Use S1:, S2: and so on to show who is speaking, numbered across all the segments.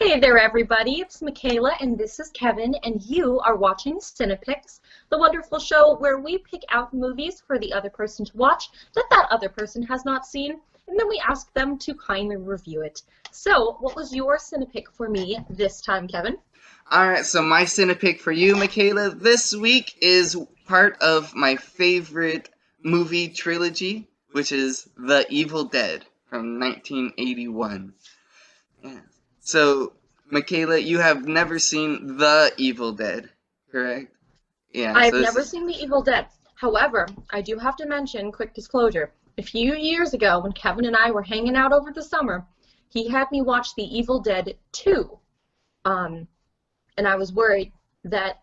S1: Hey there, everybody. It's Michaela, and this is Kevin, and you are watching Cine-Picks, the wonderful show where we pick out movies for the other person to watch that other person has not seen, and then we ask them to kindly review it. So, what was your Cine-Pick for me this time, Kevin?
S2: Alright, so my Cinepick for you, Michaela, this week is part of my favorite movie trilogy, which is The Evil Dead from 1981. Yeah. So, Michaela, you have never seen The Evil Dead, correct? Yeah,
S1: I've
S2: so this
S1: never
S2: is,
S1: seen The Evil Dead. However, I do have to mention, quick disclosure, a few years ago when Kevin and I were hanging out over the summer, he had me watch The Evil Dead 2. Um, and I was worried that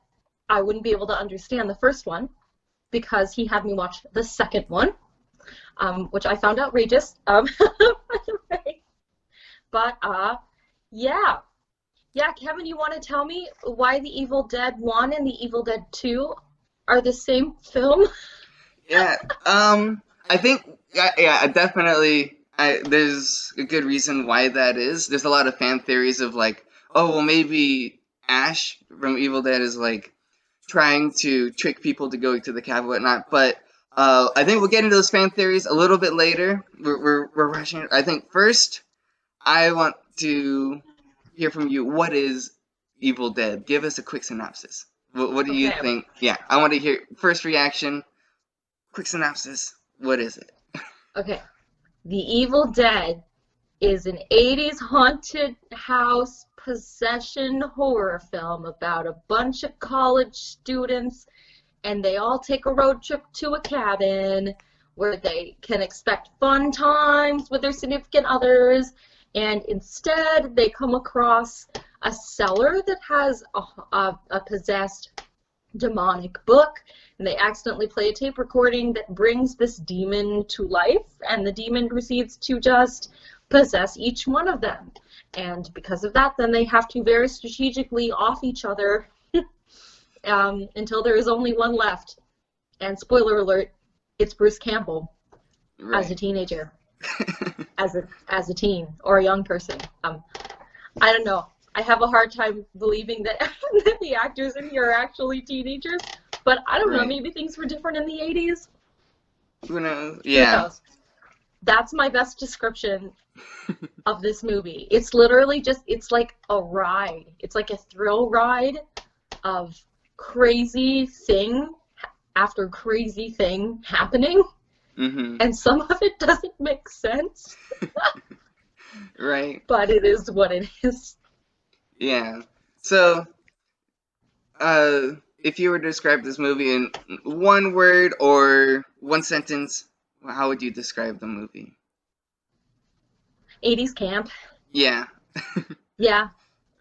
S1: I wouldn't be able to understand the first one because he had me watch the second one, which I found outrageous, by the way. But yeah, Kevin, you want to tell me why The Evil Dead 1 and The Evil Dead 2 are the same film?
S2: yeah, I think, yeah, definitely, there's a good reason why that is. There's a lot of fan theories of like, oh, well, maybe Ash from Evil Dead is like trying to trick people to go to the cab and whatnot. But I think we'll get into those fan theories a little bit later. We're rushing. I think first I want to hear from you. What is Evil Dead? Give us a quick synopsis. What do you
S1: Okay,
S2: think? Yeah, I want to hear first reaction. Quick synopsis. What is it?
S1: okay. The Evil Dead is an 80s haunted house possession horror film about a bunch of college students, and they all take a road trip to a cabin where they can expect fun times with their significant others, and instead they come across a cellar that has a possessed demonic book, and they accidentally play a tape recording that brings this demon to life, and the demon proceeds to just possess each one of them. And because of that, then they have to very strategically off each other until there is only one left. And spoiler alert, it's Bruce Campbell as a
S2: Right.
S1: teenager, as a teen or a young person. I don't know. I have a hard time believing that, that the actors in here are actually teenagers, but I don't know.
S2: Right.
S1: Maybe things were different in the 80s.
S2: Who knows?
S1: Who
S2: Yeah.
S1: knows? That's my best description of this movie. It's literally just, it's like a ride. It's like a thrill ride of crazy thing after crazy thing happening,
S2: Mm-hmm.
S1: and some of it doesn't make sense,
S2: Right.
S1: but it is what it is.
S2: Yeah. So, uh, if you were to describe this movie in one word or one sentence, how would you describe the movie?
S1: 80s camp.
S2: Yeah.
S1: Yeah.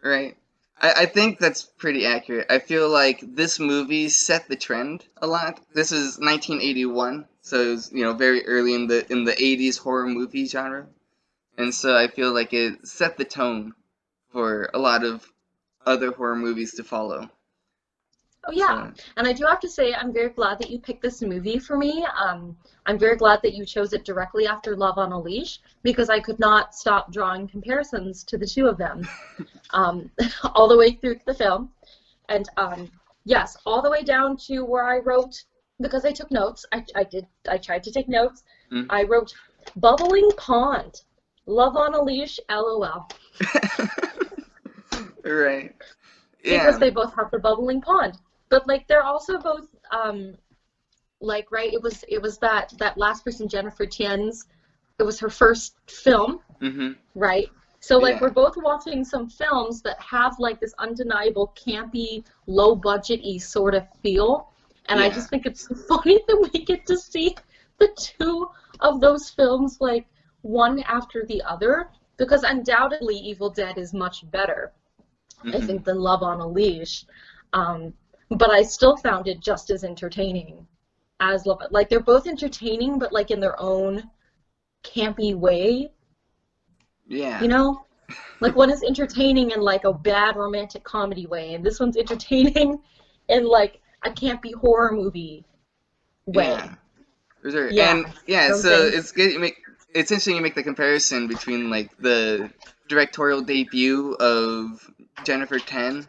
S2: Right. I think that's pretty accurate. I feel like this movie set the trend a lot. This is 1981, so it was, very early in the 80s horror movie genre. And so I feel like it set the tone for a lot of other horror movies to follow.
S1: Oh yeah,
S2: So,
S1: and I do have to say I'm very glad that you picked this movie for me. I'm very glad that you chose it directly after Love on a Leash because I could not stop drawing comparisons to the two of them um, all the way through the film. And yes, all the way down to where I wrote, because I took notes, I tried to take notes.
S2: mm.
S1: I wrote Bubbling Pond, Love on a Leash, LOL,
S2: Right.
S1: because
S2: Yeah.
S1: they both have the bubbling pond. But like they're also both like right, it was that last person, Jennifer Tien's, it was her first film,
S2: Mhm.
S1: right? So like
S2: Yeah.
S1: we're both watching some films that have like this undeniable campy, low budget-y sort of feel. And I
S2: Yeah.
S1: just think it's so funny that we get to see the two of those films like one after the other, because undoubtedly Evil Dead is much better, I
S2: Mhm.
S1: think, than Love on a Leash. Um, but I still found it just as entertaining as Love. Like they're both entertaining, but like in their own campy way, you
S2: Yeah.
S1: know? Like one is entertaining in like a bad romantic comedy way, and this one's entertaining in like a campy horror movie way.
S2: Yeah. For sure.
S1: Yeah,
S2: And yeah,
S1: don't
S2: so
S1: think.
S2: it's good. It's interesting you make the comparison between like the directorial debut of Jennifer Tan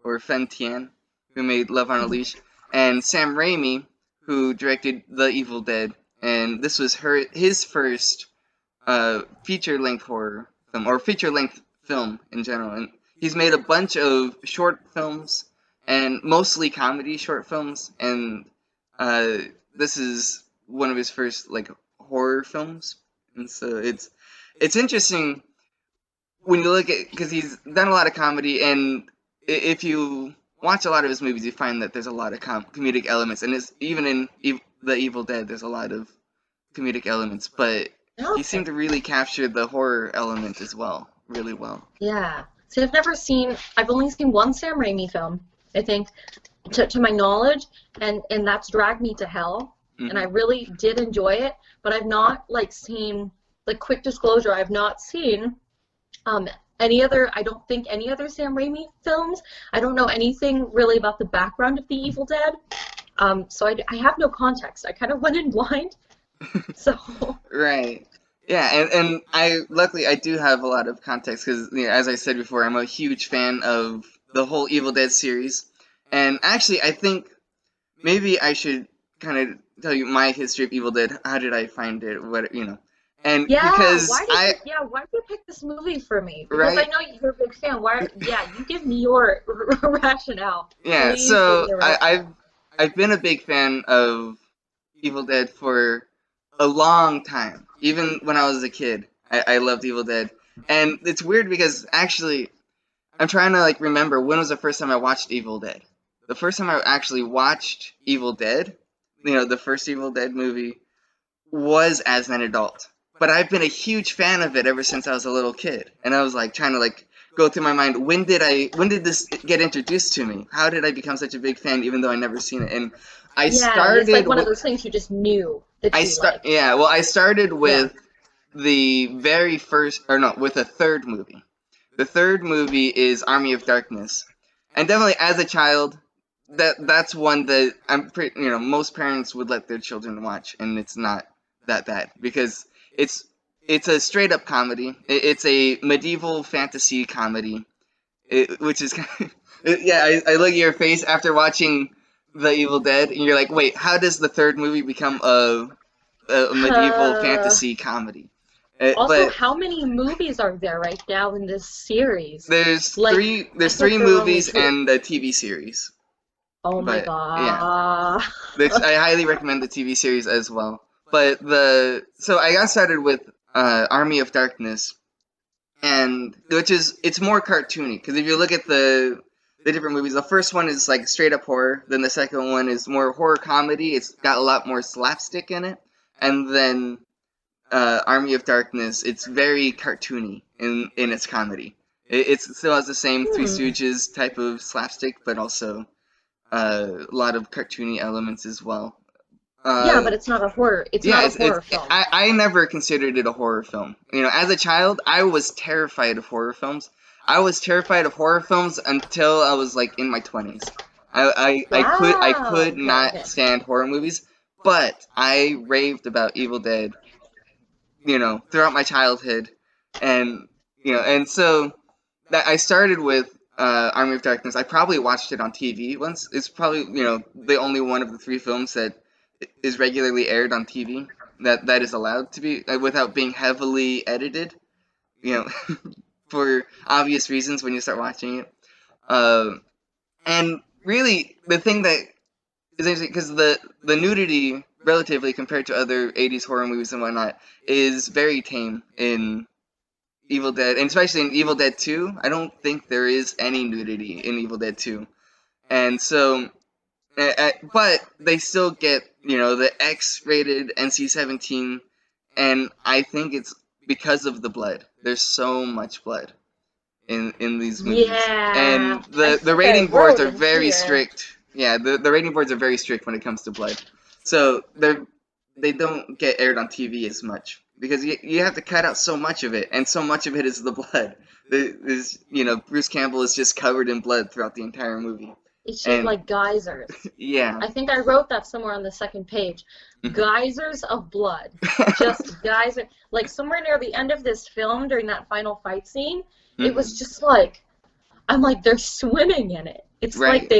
S2: or Fen Tian, who made Love on a Leash, and Sam Raimi, who directed The Evil Dead, and this was his first feature length horror film or feature length film in general. And he's made a bunch of short films and mostly comedy short films, and uh, this is one of his first like horror films, and so it's interesting when you look at because he's done a lot of comedy, and if you watch a lot of his movies, you find that there's a lot of comedic elements, and it's even in The Evil Dead, there's a lot of comedic elements, but he
S1: Okay.
S2: seemed to really capture the horror element as well, really well.
S1: Yeah. See, I've only seen one Sam Raimi film, I think, to my knowledge, and that's Drag Me to Hell, and I
S2: Hmm.
S1: really did enjoy it, but I've not like seen, like quick disclosure, I've not seen um I don't think any other Sam Raimi films. I don't know anything really about the background of the Evil Dead. So I have no context. I kind of went in blind. So
S2: Right. Yeah, and I luckily I do have a lot of context because as I said before, I'm a huge fan of the whole Evil Dead series, and actually I think maybe I should kind of tell you my history of Evil Dead. How did I find it? And because
S1: why did you pick this movie for me? Because I
S2: right,
S1: know you're a big fan. You give me your rationale.
S2: yeah.
S1: Please give
S2: So
S1: me a
S2: I've been a big fan of Evil Dead for a long time. Even when I was a kid, I loved Evil Dead. And it's weird because actually, I'm trying to like remember when was the first time I watched Evil Dead. The first time I actually watched Evil Dead, the first Evil Dead movie, was as an adult. But I've been a huge fan of it ever since I was a little kid. And I was like trying to like go through my mind, when did this get introduced to me? How did I become such a big fan even though I never seen it? And I
S1: Yeah, it's like
S2: started
S1: one of
S2: with
S1: those things you just knew that you liked.
S2: I started
S1: Yeah.
S2: with the very first, or no, with a third movie. The third movie is Army of Darkness, and definitely as a child, that's one that I'm pretty, most parents would let their children watch, and it's not that bad because it's it's a straight up comedy. It's a medieval fantasy comedy, which is yeah. I look at your face after watching The Evil Dead, and you're like, wait, how does the third movie become a medieval
S1: Uh,
S2: fantasy comedy?
S1: Also,
S2: But
S1: how many movies are there right now in this series?
S2: there's
S1: Like,
S2: three
S1: I
S2: there's
S1: thought
S2: three
S1: there were only
S2: movies
S1: two.
S2: and a TV series.
S1: Oh my
S2: But yeah,
S1: God.
S2: I highly recommend the TV series as well. But the so I got started with Army of Darkness, and which is it's more cartoony because if you look at the different movies, the first one is like straight up horror, then the second one is more horror comedy. It's got a lot more slapstick in it, and then Army of Darkness, it's very cartoony in its comedy. It still has the same Three
S1: Hmm.
S2: Stooges type of slapstick, but also a lot of cartoony elements as well.
S1: Yeah,
S2: Uh,
S1: but it's not a horror. It's
S2: yeah,
S1: not a horror film.
S2: I never considered it a horror film. As a child, I was terrified of horror films. I was terrified of horror films until I was like in my 20s. I
S1: Wow.
S2: could
S1: Okay,
S2: not
S1: okay.
S2: stand horror movies, but I raved about Evil Dead, throughout my childhood, and and so that I started with Army of Darkness. I probably watched it on TV once. It's probably the only one of the three films that is regularly aired on TV that is allowed to be without being heavily edited. You know, for obvious reasons when you start watching it. Um, and really, the thing that is interesting because the nudity, relatively compared to other '80s horror movies and whatnot, is very tame in Evil Dead, and especially in Evil Dead 2. I don't think there is any nudity in Evil Dead 2, and so, but they still get the X-rated NC-17, and I think it's because of the blood. There's so much blood in these movies,
S1: Yeah,
S2: and
S1: I
S2: the
S1: think I
S2: rating boards
S1: wrote
S2: are
S1: in
S2: very
S1: here.
S2: strict. Yeah, the rating boards are very strict when it comes to blood, so they don't get aired on TV as much because you have to cut out so much of it, and so much of it is the blood. Bruce Campbell is just covered in blood throughout the entire movie.
S1: issued
S2: And
S1: like geysers.
S2: yeah.
S1: I think I wrote that somewhere on the second page.
S2: Mhm.
S1: Geysers of blood. Just geyser. Like somewhere near the end of this film during that final fight scene, it was
S2: Mhm.
S1: just like, I'm like, they're swimming in it.
S2: Right.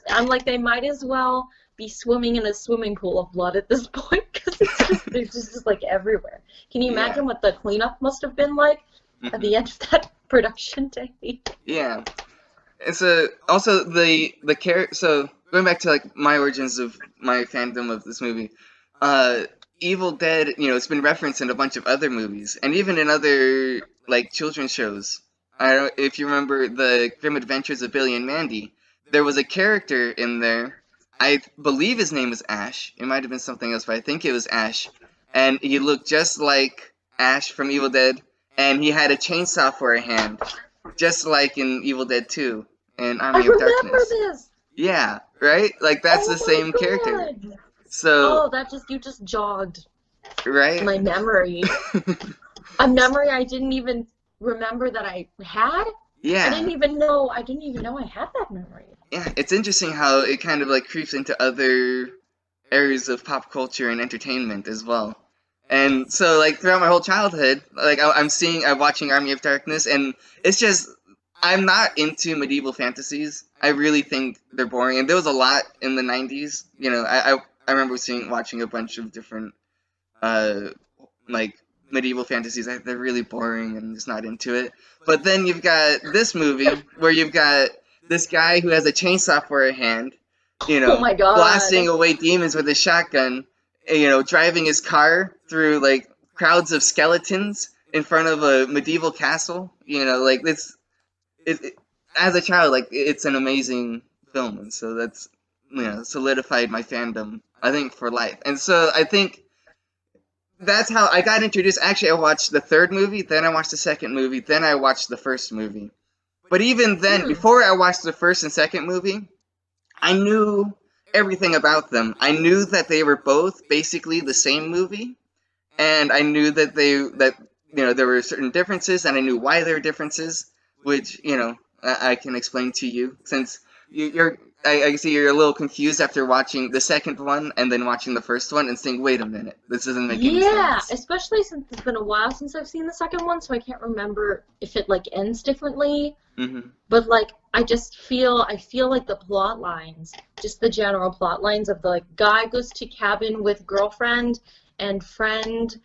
S1: I'm like, they might as well be swimming in a swimming pool of blood at this point because it's just, they're just like everywhere. Can you
S2: Yeah.
S1: imagine what the cleanup must have been like at
S2: Mhm.
S1: the end of that production day?
S2: Yeah. And so also the character. So going back to like my origins of my fandom of this movie, uh, Evil Dead. It's been referenced in a bunch of other movies and even in other like children's shows. I don't if you remember the Grim Adventures of Billy and Mandy. There was a character in there. I believe his name was Ash. It might have been something else, but I think it was Ash. And he looked just like Ash from Evil Dead, and he had a chainsaw for a hand just like in Evil Dead 2 and
S1: I
S2: Army of
S1: remember
S2: Darkness.
S1: this.
S2: Yeah, right? Like that's the
S1: Oh
S2: same
S1: my
S2: character.
S1: god.
S2: So,
S1: Oh, you just jogged
S2: right?
S1: my memory. A memory I didn't even remember that I had.
S2: Yeah.
S1: I didn't even know I had that memory.
S2: Yeah, it's interesting how it kind of like creeps into other areas of pop culture and entertainment as well. And so like throughout my whole childhood, like I'm watching Army of Darkness and it's just I'm not into medieval fantasies. I really think they're boring. And there was a lot in the 90s. I remember watching a bunch of different uh, like medieval fantasies. They're really boring and just not into it. But then you've got this movie where you've got this guy who has a chainsaw for a hand,
S1: Oh my
S2: blasting
S1: god.
S2: away demons with his shotgun, and, driving his car through like crowds of skeletons in front of a medieval castle. Like it as a child, like it's an amazing film, and so that's solidified my fandom. I think for life, and so I think that's how I got introduced. Actually, I watched the third movie, then I watched the second movie, then I watched the first movie. But even then,
S1: Hmm.
S2: before I watched the first and second movie, I knew everything about them. I knew that they were both basically the same movie, and I knew that there were certain differences, and I knew why there were differences, which I can explain to you since you're. I see you're a little confused after watching the second one and then watching the first one and saying, "Wait a minute, this doesn't make any
S1: Yeah,
S2: sense."
S1: especially since it's been a while since I've seen the second one, so I can't remember if it like ends differently.
S2: Hmm.
S1: But like I feel like the plot lines, just the general plot lines of the like guy goes to cabin with girlfriend and friend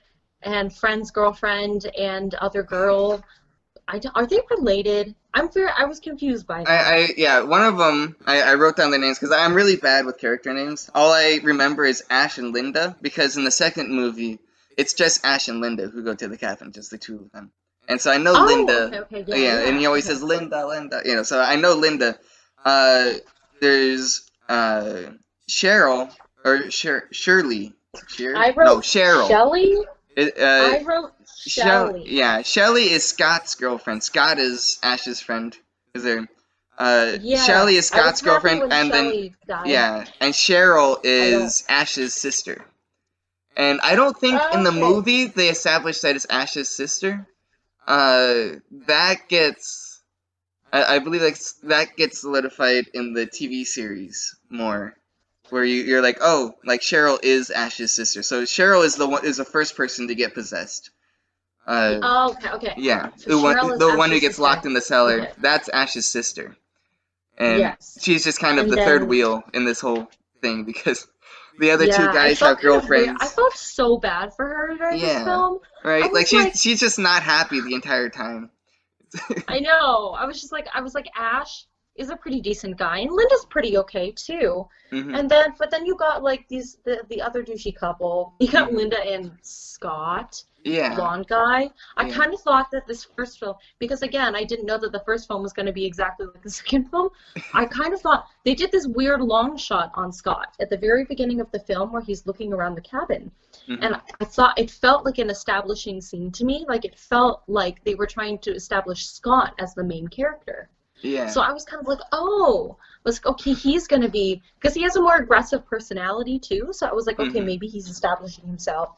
S1: and friend's girlfriend and other girl. Are they related? I was confused by that.
S2: Yeah, one of them, I wrote down the names because I'm really bad with character names. All I remember is Ash and Linda because in the second movie, it's just Ash and Linda who go to the cabin, just the two of them. And so I know
S1: Oh,
S2: Linda,
S1: okay, okay, yeah,
S2: yeah, and
S1: yeah,
S2: he always
S1: okay.
S2: says Linda, Linda, so I know Linda. Uh, there's Cheryl, or Shirley,
S1: I
S2: no,
S1: wrote
S2: Cheryl.
S1: Shelley.
S2: It,
S1: I wrote Shelley.
S2: Yeah, Shelly is Scott's girlfriend. Scott is Ash's friend. Is there?
S1: Yeah,
S2: Shelly is
S1: I was
S2: Scott's
S1: happy
S2: girlfriend,
S1: when
S2: and then
S1: Shelley died.
S2: yeah, and Cheryl
S1: I don't.
S2: is Ash's sister. And I don't think in the
S1: Okay.
S2: movie they established that it's Ash's sister. That gets, I believe that gets solidified in the TV series more, where you're like, oh, like Cheryl is Ash's sister. So Cheryl is the first person to get possessed. Uh,
S1: Oh, okay, okay.
S2: Yeah,
S1: So Cheryl is
S2: the one who
S1: Ash's
S2: gets
S1: sister.
S2: locked in the cellar,
S1: Okay.
S2: that's Ash's sister. And
S1: Yes.
S2: she's just kind of
S1: And
S2: the third
S1: then,
S2: wheel in this whole thing because the other two
S1: yeah, I
S2: guys
S1: felt
S2: have
S1: kind of weird. I
S2: girlfriends.
S1: felt so bad for her during this
S2: Yeah,
S1: film. I
S2: right? Like
S1: was like,
S2: she's just not happy the entire time.
S1: I know. I was like, Ash is a pretty decent guy, and Linda's pretty okay too.
S2: Hmm.
S1: And then, but then you got like the other douchey couple. You got
S2: Hmm.
S1: Linda and Scott,
S2: Yeah,
S1: blonde guy. I
S2: yeah.
S1: kind of thought that this first film, because again, I didn't know that the first film was going to be exactly like the second film. I kind of thought they did this weird long shot on Scott at the very beginning of the film where he's looking around the cabin.
S2: Hmm.
S1: And I thought it felt like an establishing scene to me. Like it felt like they were trying to establish Scott as the main character.
S2: Yeah.
S1: So I was kind of like, oh, okay, he's gonna be, because he has a more aggressive personality too. So I was like, okay,
S2: Hmm.
S1: maybe he's establishing himself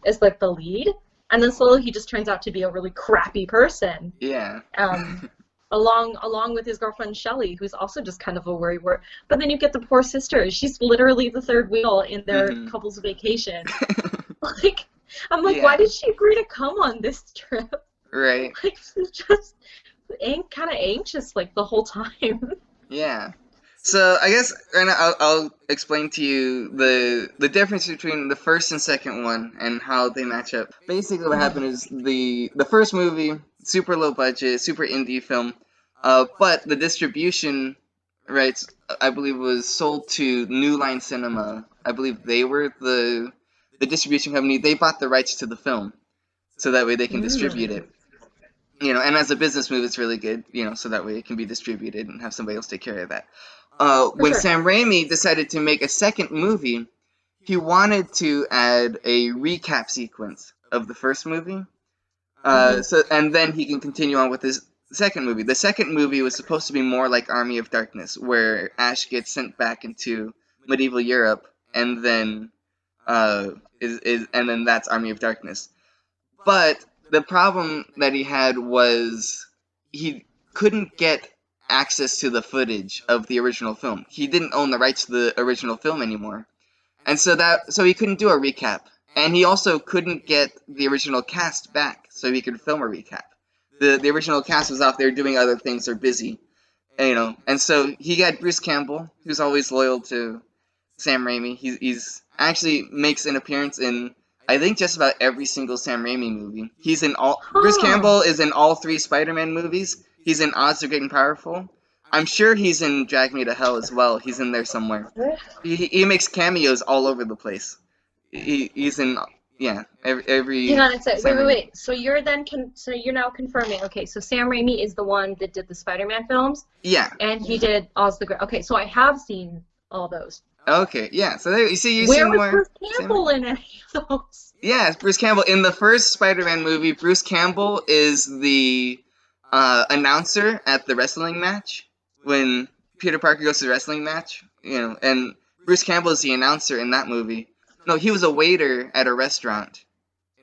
S1: as like the lead. And then slowly he just turns out to be a really crappy person.
S2: Yeah.
S1: Um, along with his girlfriend Shelley, who's also just kind of a worrywart. But then you get the poor sister. She's literally the third wheel in their
S2: Hmm.
S1: couple's vacation. Like, I'm like, why
S2: Yeah,
S1: did she agree to come on this trip?
S2: right.
S1: Like, she's just kind of anxious like the whole time.
S2: Yeah. So I guess right now I'll explain to you the difference between the first and second one and how they match up. Basically, what happened is the first movie, super low budget, super indie film, but the distribution rights, I believe, was sold to New Line Cinema. I believe they were the distribution company. They bought the rights to the film, so that way they can distribute
S1: Mm,
S2: it. And as a business move, it's really good, so that way it can be distributed and have somebody else take care of that.
S1: for
S2: When
S1: sure.
S2: Sam Raimi decided to make a second movie, he wanted to add a recap sequence of the first movie,
S1: Hmm.
S2: and then he can continue on with his second movie. The second movie was supposed to be more like Army of Darkness, where Ash gets sent back into medieval Europe, and then uh, and then that's Army of Darkness. But the problem that he had was he couldn't get access to the footage of the original film. He didn't own the rights to the original film anymore. And so he couldn't do a recap. And he also couldn't get the original cast back so he could film a recap. The original cast was off there doing other things or busy, And so he got Bruce Campbell, who's always loyal to Sam Raimi. He's actually makes an appearance in I think just about every single Sam Raimi movie. He's in all Bruce
S1: Huh.
S2: Campbell is in all three Spider-Man movies. He's in Odds Are Getting Powerful. I'm sure he's in Drag Me to Hell as well. He's in there somewhere. He makes cameos all over the place. He's in
S1: Hang
S2: every
S1: on a sec.
S2: Sam
S1: Wait, wait,
S2: Raimi.
S1: wait. So you're now confirming. Okay, so Sam Raimi is the one that did the Spider-Man films,
S2: Yeah.
S1: and he did Oz the Great. Okay, so I have seen all those.
S2: Okay. Yeah. So there you see you've
S1: Where
S2: seen
S1: was
S2: more
S1: Bruce
S2: Sam
S1: Campbell
S2: Raimi.
S1: in any of those?
S2: Yeah, it's Bruce Campbell. In the first Spider-Man movie, Bruce Campbell is the announcer at the wrestling match when Peter Parker goes to the wrestling match. And Bruce Campbell is the announcer in that movie. No, he was a waiter at a restaurant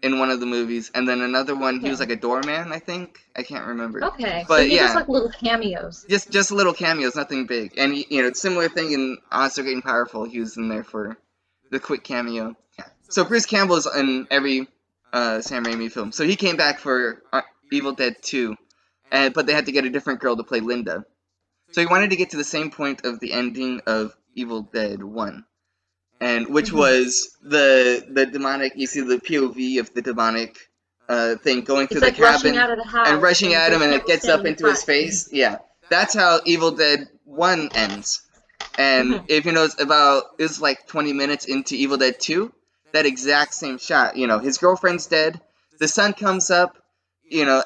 S2: in one of the movies, and then another one he was
S1: Okay.
S2: like a doorman, I think. I can't remember,
S1: Okay, so
S2: but
S1: he does
S2: yeah,
S1: like little cameos.
S2: just little cameos, nothing big. And similar thing in Odds Are Getting Powerful. He was in there for the quick cameo. So Bruce Campbell is in every Sam Raimi film. So he came back for Evil Dead 2, but they had to get a different girl to play Linda. So he wanted to get to the same point of the ending of Evil Dead 1, and which
S1: Hmm.
S2: was the demonic. You see the POV of the demonic thing going through
S1: It's
S2: the
S1: like rushing
S2: cabin
S1: out of the
S2: and
S1: house,
S2: rushing
S1: and
S2: at him,
S1: Bruce
S2: and it
S1: Campbell's
S2: gets up
S1: standing in
S2: into his
S1: front.
S2: face. Yeah, that's how Evil Dead 1 ends. And
S1: Hmm.
S2: if you notice, it's like 20 minutes into Evil Dead 2, that exact same shot. His girlfriend's dead. The sun comes up.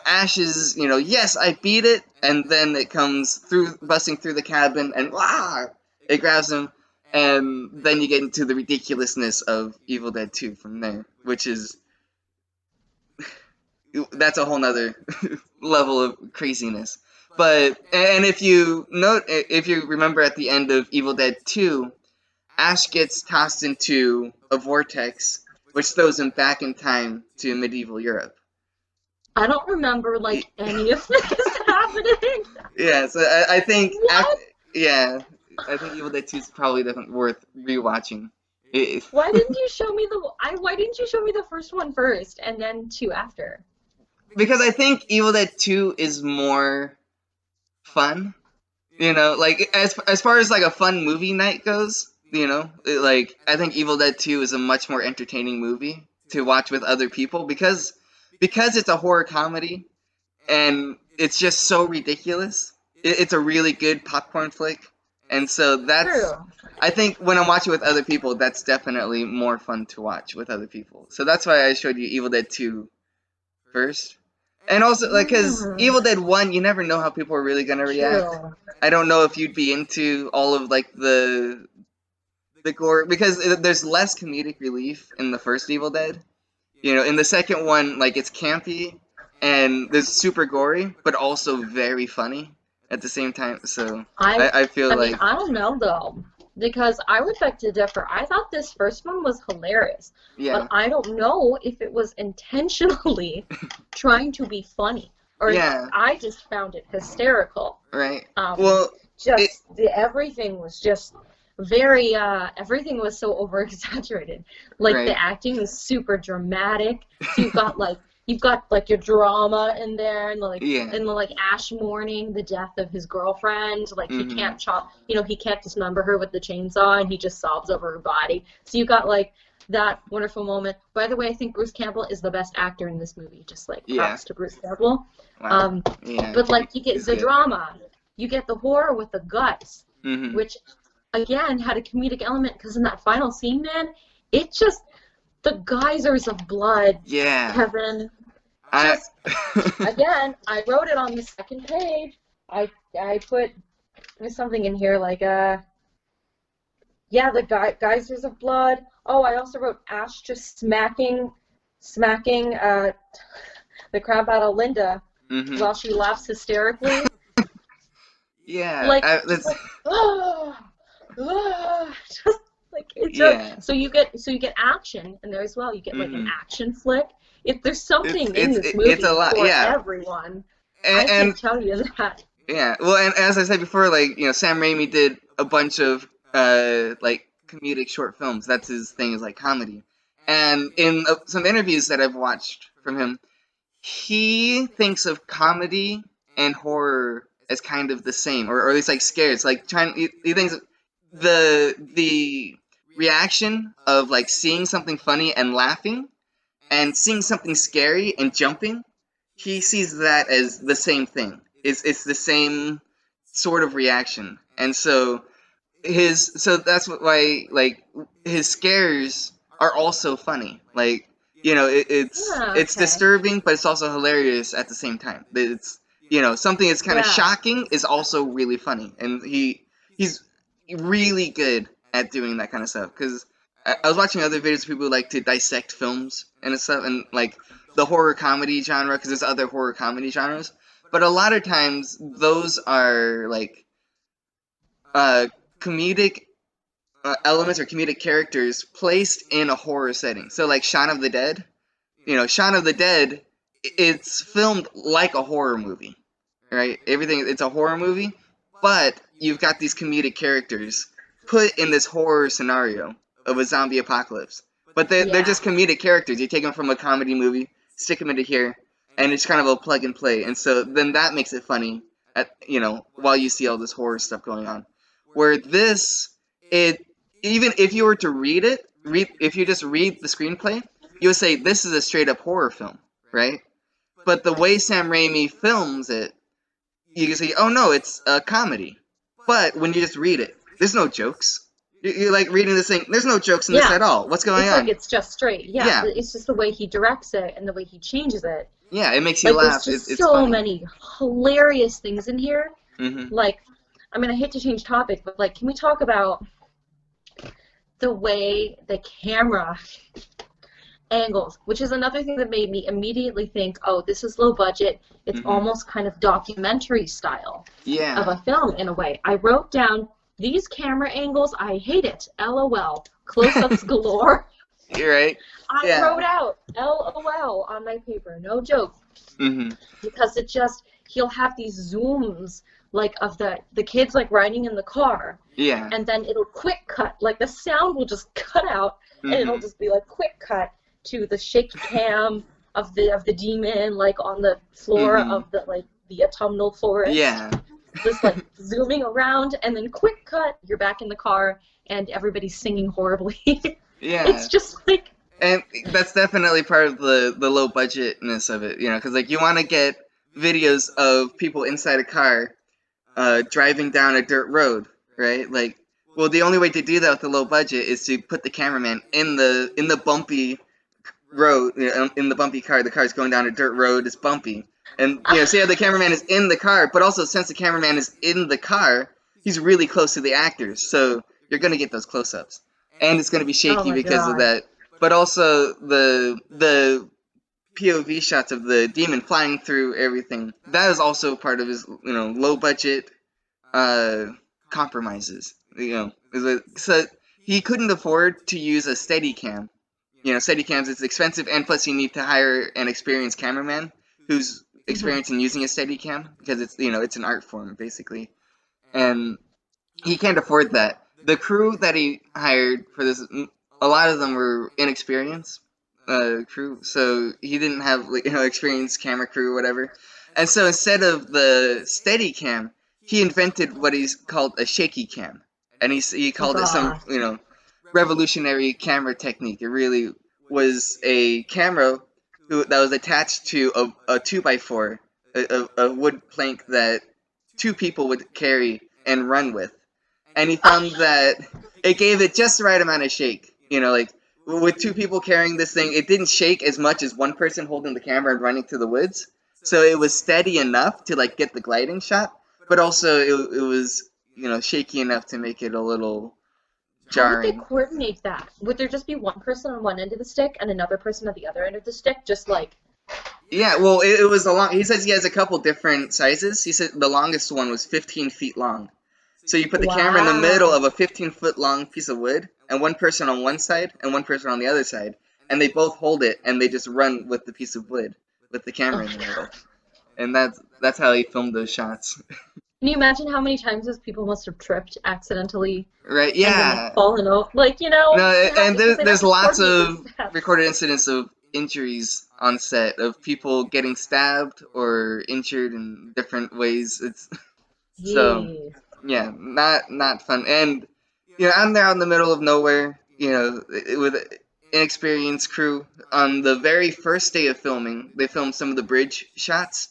S2: Ash is, yes, I beat it. And then it comes through, busting through the cabin, and it grabs him. And then you get into the ridiculousness of Evil Dead 2 from there, which is, that's a whole nother level of craziness. And if you remember at the end of Evil Dead 2, Ash gets tossed into a vortex, which throws him back in time to medieval Europe.
S1: I don't remember like any of this happening.
S2: Yeah, so I think
S1: What?
S2: yeah, I think Evil Dead 2 is probably definitely worth rewatching. It,
S1: Why didn't you show me the first one first and then two after?
S2: because I think Evil Dead 2 is more fun. Like as far as like a fun movie night goes, like I think Evil Dead 2 is a much more entertaining movie to watch with other people because it's a horror comedy and it's just so ridiculous. It's a really good popcorn flick, and so that's
S1: True.
S2: I think when I'm watching with other people, that's definitely more fun to watch with other people. So that's why I showed you Evil Dead 2 first. And also, like, because
S1: Mm,
S2: Evil Dead 1, you never know how people are really gonna react.
S1: true.
S2: I don't know if you'd be into all of, like, the gore, because there's less comedic relief in the first Evil Dead. In the second one, like, it's campy, and there's super gory, but also very funny at the same time, so
S1: I
S2: I feel
S1: I mean,
S2: like,
S1: I don't know though, because I would beg to differ. I thought this first one was hilarious, but
S2: yeah.
S1: I don't know if it was intentionally trying to be funny. or
S2: Yeah.
S1: I just found it hysterical.
S2: Right.
S1: Um,
S2: Well, it.
S1: just everything was just very everything was so over exaggerated. Like
S2: Right.
S1: the acting was super dramatic. So you've got like your drama in there, and
S2: Yeah.
S1: like Ash mourning the death of his girlfriend. Like he
S2: Mhm.
S1: can't he can't dismember her with the chainsaw, and he just sobs over her body. So you got like that wonderful moment. By the way, I think Bruce Campbell is the best actor in this movie. Just like
S2: Yeah.
S1: props to Bruce Campbell.
S2: Wow.
S1: Um,
S2: Yeah.
S1: but like you get
S2: He's
S1: the
S2: good.
S1: drama, you get the horror with the guts,
S2: Mhm.
S1: which again had a comedic element because in that final scene, man, it just the geysers of blood,
S2: Yeah.
S1: Kevin.
S2: I.
S1: Just again, I wrote it on the second page. I put there's something in here like yeah, the geysers of blood. Oh, I also wrote Ash just smacking the crap out of Linda
S2: Mhm.
S1: while she laughs hysterically.
S2: Yeah.
S1: Like just
S2: That's.
S1: like oh, just like it's just
S2: Yeah.
S1: so you get action in there as well. You get like an
S2: Mhm.
S1: action flick. If there's
S2: It's
S1: something in
S2: it's
S1: this
S2: it's a
S1: movie
S2: lot.
S1: for
S2: Yeah.
S1: everyone, I can
S2: And
S1: tell you that.
S2: yeah. Well, and as I said before, like Sam Raimi did a bunch of like comedic short films. That's his thing, is like comedy. And in some interviews that I've watched from him, he thinks of comedy and horror as kind of the same, or at least like scares. Like he thinks the reaction of like seeing something funny and laughing, and seeing something scary and jumping. He sees that as the same thing. It's the same sort of reaction, and so that's why like his scares are also funny. Like
S1: Yeah,
S2: it's
S1: okay.
S2: disturbing, but it's also hilarious at the same time. It's something that's kind of
S1: Yeah.
S2: shocking is also really funny, and he's really good at doing that kind of stuff. Because I was watching other videos of people who like to dissect films and stuff, and like the horror comedy genre, because there's other horror comedy genres, but a lot of times those are like uh comedic elements or comedic characters placed in a horror setting. So like Shaun of the Dead, Shaun of the Dead, it's filmed like a horror movie, right? Everything, it's a horror movie, but you've got these comedic characters put in this horror scenario of a zombie apocalypse. But they're
S1: Yeah.
S2: just comedic characters. You take them from a comedy movie, stick them into here, and it's kind of a plug and play. And so then that makes it funny while you see all this horror stuff going on. Where this, it even if you were to if you just read the screenplay, you would say this is a straight up horror film, right? But the way Sam Raimi films it, you can say, oh no, it's a comedy. But when you just read it, there's no jokes. You're like reading this thing, there's no jokes in this
S1: Yeah.
S2: at all. What's going
S1: It's like
S2: on?
S1: it's just straight. Yeah,
S2: Yeah,
S1: it's just the way he directs it and the way he changes it.
S2: yeah, it makes you
S1: Like there's
S2: laugh.
S1: just
S2: It's
S1: so
S2: funny.
S1: many hilarious things in here.
S2: Hmm.
S1: Like, I mean, I hate to change topic, but like, can we talk about the way the camera angles, which is another thing that made me immediately think, oh, this is low budget. It's
S2: Hmm.
S1: almost kind of documentary style of
S2: Yeah.
S1: a film in a way. I wrote down these camera angles. I hate it. LOL. Close-ups galore.
S2: You're right.
S1: I
S2: Yeah.
S1: wrote out LOL on my paper. No joke.
S2: Hmm.
S1: Because he'll have these zooms like of the kids like riding in the car,
S2: Yeah.
S1: and then it'll quick cut, like the sound will just cut out, and it'll
S2: Hmm.
S1: just be like quick cut to the shaky cam of the demon like on the floor
S2: Hmm.
S1: of the autumnal forest,
S2: Yeah.
S1: just like zooming around, and then quick cut, you're back in the car and everybody's singing horribly.
S2: Yeah.
S1: It's just like
S2: And that's definitely part of the low budgetness of it, because like you want to get videos of people inside a car driving down a dirt road, right? Like, well, the only way to do that with the low budget is to put the cameraman in the bumpy road, in the bumpy car. The car's going down a dirt road, it's bumpy, and see how the cameraman is in the car, but also since the cameraman is in the car, he's really close to the actors, so you're gonna get those close-ups, and it's gonna be
S1: oh
S2: shaky
S1: my
S2: because of
S1: god.
S2: that. But also the POV shots of the demon flying through everything. That is also part of his, low budget uh, compromises. So he couldn't afford to use a Steadicam. Steadicams is expensive, and plus you need to hire an experienced cameraman who's
S1: Hmm.
S2: experience in using a Steadicam because it's an art form basically, and he can't afford that. The crew that he hired for this, a lot of them were inexperienced crew, so he didn't have experienced camera crew or whatever. And so instead of the Steadicam, he invented what he's called a shaky cam, and he
S1: Oh
S2: called it some
S1: God.
S2: revolutionary camera technique. It really was a camera that was attached to a 2x4, a wood plank that two people would carry and run with, and he found that it gave it just the right amount of shake. Like with two people carrying this thing, it didn't shake as much as one person holding the camera and running to the woods. So it was steady enough to like get the gliding shot, but also it was shaky enough to make it a little
S1: How would they
S2: jarring.
S1: coordinate that? Would there just be one person on one end of the stick and another person at the other end of the stick? Just like,
S2: Yeah, well, it was a long. He says he has a couple different sizes. He said the longest one was 15 feet long. So you put the camera in the middle
S1: wow.
S2: of a 15-foot long piece of wood, and one person on one side and one person on the other side, and they both hold it and they just run with the piece of wood with the
S1: Oh
S2: camera in the
S1: my
S2: middle.
S1: God.
S2: And that's how he filmed those shots.
S1: Can you imagine how many times those people must have tripped accidentally
S2: Right?
S1: and then like
S2: Yeah.
S1: fallen over? Like,
S2: No, and
S1: because they have
S2: there's
S1: to
S2: lots
S1: coordinate their
S2: of
S1: steps.
S2: recorded incidents of injuries on set of people getting stabbed or injured in different ways. It's so
S1: Jeez.
S2: yeah, not fun. And I'm there out in the middle of nowhere, with an inexperienced crew. On the very first day of filming, they filmed some of the bridge shots,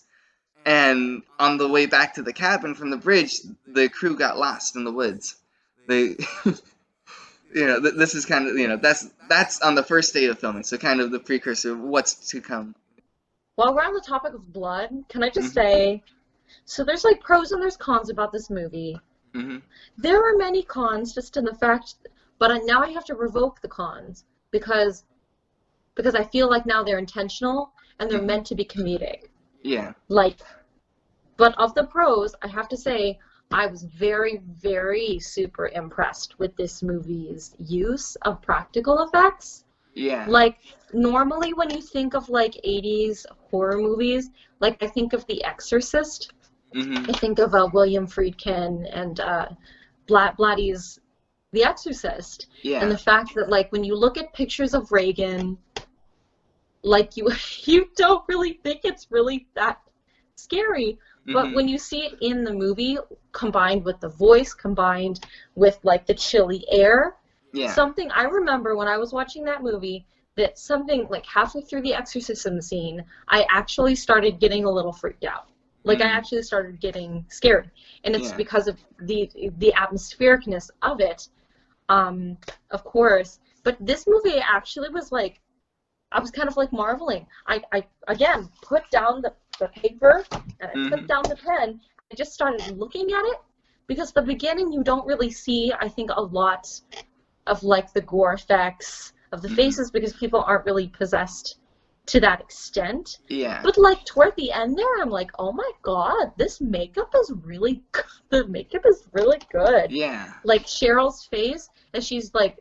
S2: and on the way back to the cabin from the bridge, the crew got lost in the woods. They, this is kind of, that's on the first day of filming, so kind of the precursor of what's to come.
S1: While we're on the topic of blood, can I just
S2: Hmm.
S1: say, so there's like pros and there's cons about this movie.
S2: Hmm.
S1: There are many cons just in the fact, but now I have to revoke the cons because I feel like now they're intentional and they're
S2: Hmm.
S1: meant to be comedic.
S2: Yeah.
S1: Like, but of the pros, I have to say I was very, very super impressed with this movie's use of practical effects.
S2: Yeah.
S1: Like, normally when you think of like 80s horror movies, like I think of The Exorcist,
S2: Hmm.
S1: I think of William Friedkin and Blatty's The Exorcist, and
S2: Yeah.
S1: the fact that like when you look at pictures of Reagan, like you you don't really think it's really that scary, but
S2: Hmm.
S1: when you see it in the movie combined with the voice, combined with like the chilly air,
S2: Yeah.
S1: something I remember when I was watching that movie, that something like halfway through the exorcism scene, I actually started getting a little freaked out. Like I
S2: Mm.
S1: actually started getting scared, and it's
S2: Yeah.
S1: because of the atmosphericness of it, um, of course. But this movie actually was like I was kind of like marveling. I again put down the paper and I put
S2: Hmm.
S1: down the pen. I just started looking at it because the beginning you don't really see, I think, a lot of like the gore effects of the
S2: Hmm.
S1: faces because people aren't really possessed to that extent.
S2: Yeah.
S1: But like toward the end there, I'm like, oh my god, this makeup is really good. The makeup is really good.
S2: Yeah.
S1: Like Cheryl's face as she's like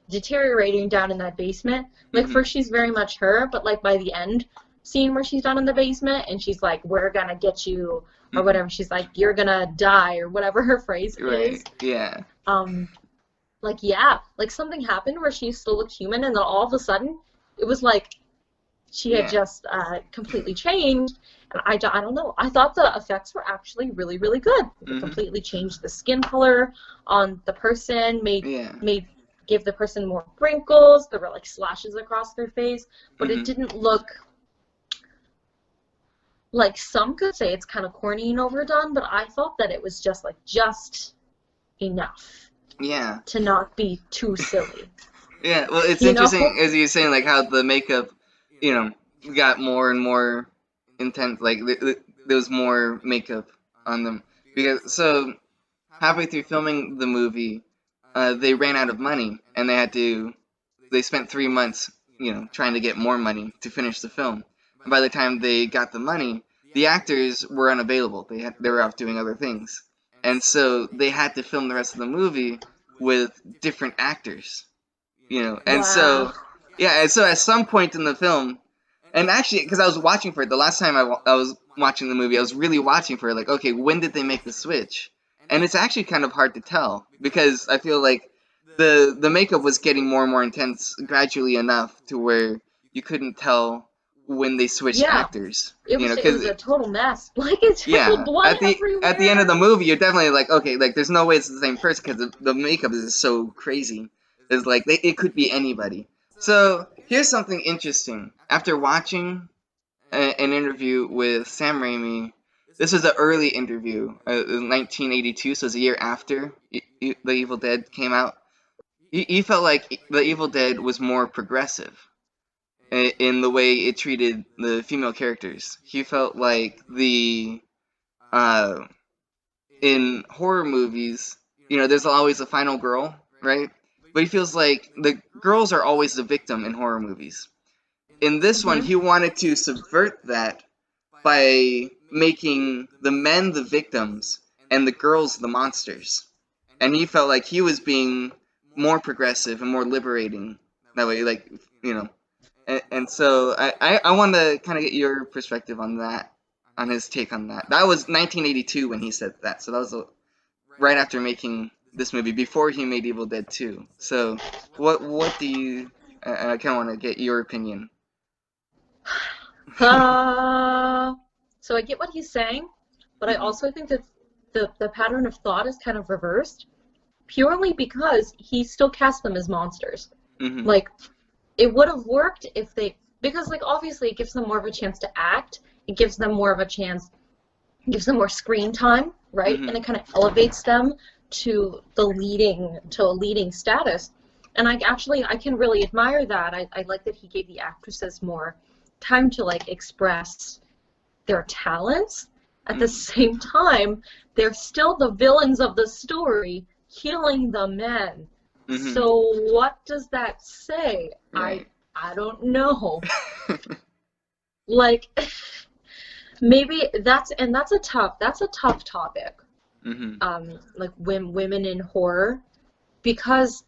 S1: deteriorating down in that basement. Like
S2: Hmm.
S1: first she's very much her, but like by the end scene where she's down in the basement and she's like, "We're gonna get you," or
S2: Hmm.
S1: whatever. She's like, "You're gonna die," or whatever her phrase is.
S2: Right. Yeah.
S1: Um, like yeah, like something happened where she still looked human, and then all of a sudden it was like she had
S2: Yeah.
S1: just completely changed. And I don't know. I thought the effects were actually really, really good. It
S2: Hmm.
S1: completely changed the skin color on the person,
S2: Yeah.
S1: gave the person more wrinkles. There were like slashes across their face, but it
S2: Hmm.
S1: didn't look like some could say it's kind of corny and overdone, but I thought that it was just like just enough
S2: Yeah.
S1: to not be too silly.
S2: Yeah. Well, it's
S1: You know?
S2: interesting as you're saying, like how the makeup, you know, got more and more intense. Like there was more makeup on them because so halfway through filming the movie, they ran out of money and they spent 3 months, trying to get more money to finish the film. And by the time they got the money, the actors were unavailable. They were off doing other things, and so they had to film the rest of the movie with different actors. And
S1: Wow.
S2: so yeah, and so at some point in the film, And actually, because I was watching for it, the last time I was watching the movie, I was really watching for it, like, okay, when did they make the switch? And it's actually kind of hard to tell because I feel like the makeup was getting more and more intense gradually enough to where you couldn't tell when they switched
S1: Yeah,
S2: actors.
S1: it
S2: You know,
S1: was it was
S2: because
S1: a total mess. Like it's just
S2: yeah,
S1: blood
S2: at the end of
S1: everywhere.
S2: the movie, you're definitely like, okay, like there's no way it's the same person because the makeup is so crazy. It's like it could be anybody. So here's something interesting. After watching an interview with Sam Raimi, this was an early interview, in 1982, so it was a year after The Evil Dead came out. He felt like The Evil Dead was more progressive in the way it treated the female characters. He felt like uh, in horror movies, there's always a final girl, right? But he feels like the girls are always the victim in horror movies. In this one,
S1: Hmm.
S2: he wanted to subvert that by making the men the victims and the girls the monsters. And he felt like he was being more progressive and more liberating that way, like, you know. And so I want to kind of get your perspective on that, on his take on that. That was 1982 when he said that, so that was right after making this movie, before he made Evil Dead 2. So what do you? I kind of want to get your opinion.
S1: Uh, so I get what he's saying, but I
S2: Hmm.
S1: also think that the pattern of thought is kind of reversed, purely because he still cast them as monsters.
S2: Hmm.
S1: Like, it would have worked if they, because like obviously it gives them more of a chance to act, it gives them more of a chance, it gives them more screen time, right? And
S2: Hmm.
S1: it kind of elevates them to a leading status. And I can really admire that. I like that he gave the actresses more time to like express their talents. At the
S2: Hmm.
S1: same time, they're still the villains of the story, killing the men.
S2: Hmm.
S1: So what does that say?
S2: Right.
S1: I don't know. Like maybe that's a tough topic.
S2: Hmm.
S1: Like women in horror because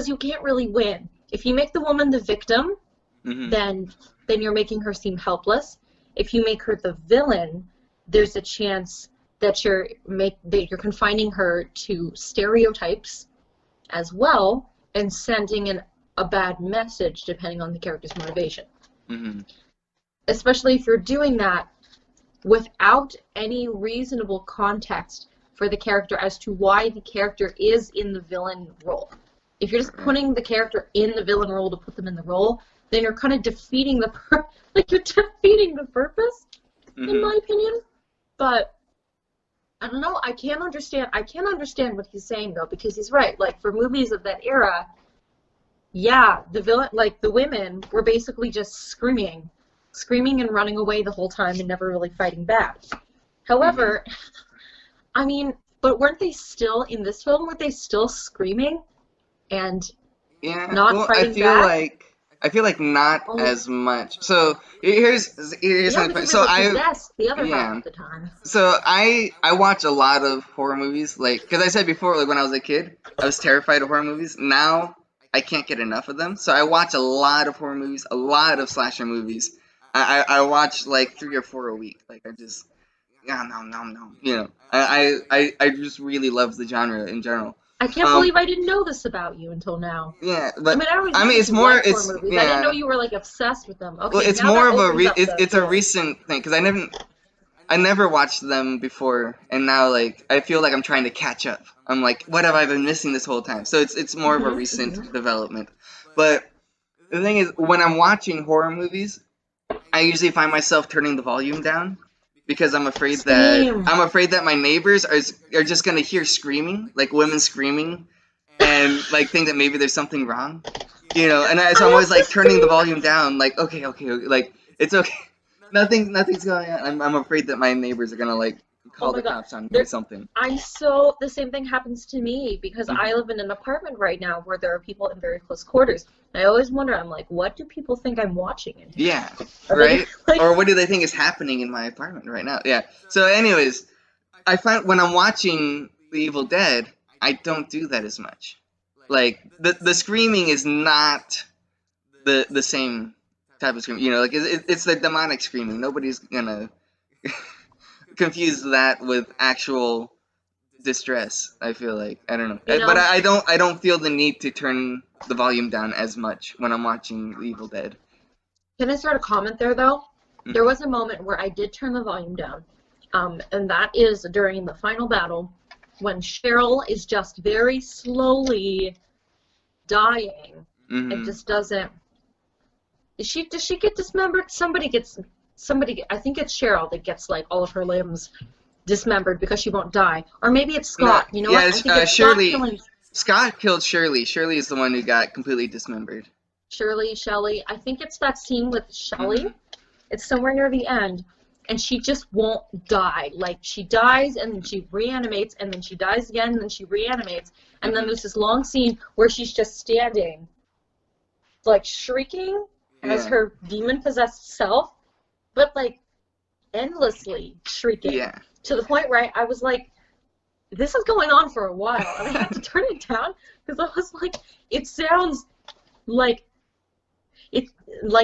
S1: you can't really win. If you make the woman the victim,
S2: Hmm.
S1: then you're making her seem helpless. If you make her the villain, there's a chance that you're confining her to stereotypes as well and sending a bad message depending on the character's motivation.
S2: Hmm.
S1: Especially if you're doing that without any reasonable context for the character as to why the character is in the villain role. If you're just
S2: Right.
S1: putting the character in the villain role to put them in the role, then you're kind of defeating like you're defeating the purpose, in
S2: Hmm.
S1: my opinion. But I don't know. I can't understand what he's saying though, because he's right. Like for movies of that era, yeah, the villain, like the women, were basically just screaming and running away the whole time and never really fighting back.
S2: Hmm.
S1: However, I mean, but weren't they still in this film? Weren't they still screaming and
S2: Yeah.
S1: not
S2: Well, I
S1: fighting
S2: feel
S1: back?
S2: like not
S1: Only,
S2: as much. So here's
S1: yeah,
S2: something funny.
S1: because they
S2: So
S1: were possessed the other half
S2: yeah.
S1: of the time.
S2: So I watch a lot of horror movies, like because I said before, like when I was a kid, I was terrified of horror movies. Now I can't get enough of them, so I watch a lot of horror movies, a lot of slasher movies. I watch like 3 or 4 a week. Like I just yeah no no no I just really love the genre in general.
S1: I can't
S2: Um
S1: believe I didn't know this about you until now.
S2: yeah,
S1: I
S2: but
S1: mean, I always
S2: I
S1: knew
S2: mean
S1: that you liked horror movies. I didn't know
S2: yeah.
S1: you were like obsessed with them.
S2: Well,
S1: Okay,
S2: it's
S1: now
S2: more
S1: that
S2: of
S1: opens up the
S2: it's a
S1: door.
S2: recent thing because I never watched them before, and now like I feel like I'm trying to catch up. I'm like, what have I been missing this whole time? So it's more of a
S1: Hmm. Hmm.
S2: recent development. But the thing is, when I'm watching horror movies, I usually find myself turning the volume down because
S1: Same.
S2: I'm afraid that my neighbors are just gonna hear screaming, like women screaming, and like think that maybe there's something wrong. So I'm
S1: I have
S2: always
S1: the
S2: like turning the volume
S1: same.
S2: down, like okay, like it's okay, nothing's going on. I'm afraid that my neighbors are gonna like
S1: Oh
S2: call
S1: my
S2: the
S1: God.
S2: cops on me or
S1: There,
S2: something.
S1: the same thing happens to me because I
S2: Hmm.
S1: live in an apartment right now where there are people in very close quarters. I always wonder, I'm like, what do people think I'm watching in here?
S2: Yeah,
S1: Are they
S2: right.
S1: like,
S2: Or what do they think is happening in my apartment right now? Yeah. So, anyways, I find when I'm watching The Evil Dead, I don't do that as much. Like the screaming is not the same type of scream. You know, like it's the demonic screaming. Nobody's gonna confuse that with actual distress. I feel like I don't know,
S1: You
S2: but
S1: know,
S2: I don't feel the need to turn the volume down as much when I'm watching Evil Dead.
S1: can I start a comment there though? There
S2: Hmm.
S1: was a moment where I did turn the volume down, and that is during the final battle when Cheryl is just very slowly dying and
S2: Hmm.
S1: just doesn't. Does she get dismembered? Somebody. I think it's Cheryl that gets like all of her limbs dismembered because she won't die, or maybe it's
S2: No,
S1: Scott. You know
S2: yeah,
S1: what? I think it's Scott
S2: Shirley.
S1: killing
S2: Scott killed Shirley. Shirley is the one who got completely dismembered.
S1: Shirley, Shelley. I think it's that scene with Shelley.
S2: Hmm.
S1: It's somewhere near the end, and she just won't die. Like she dies and then she reanimates, and then she dies again, and then she reanimates, and then
S2: Hmm.
S1: there's this long scene where she's just standing, like shrieking as
S2: Yeah,
S1: her demon-possessed self, but like endlessly shrieking
S2: yeah.
S1: to the point where I was like, this is going on for a while, and I had to turn it down because I was like, it sounds like it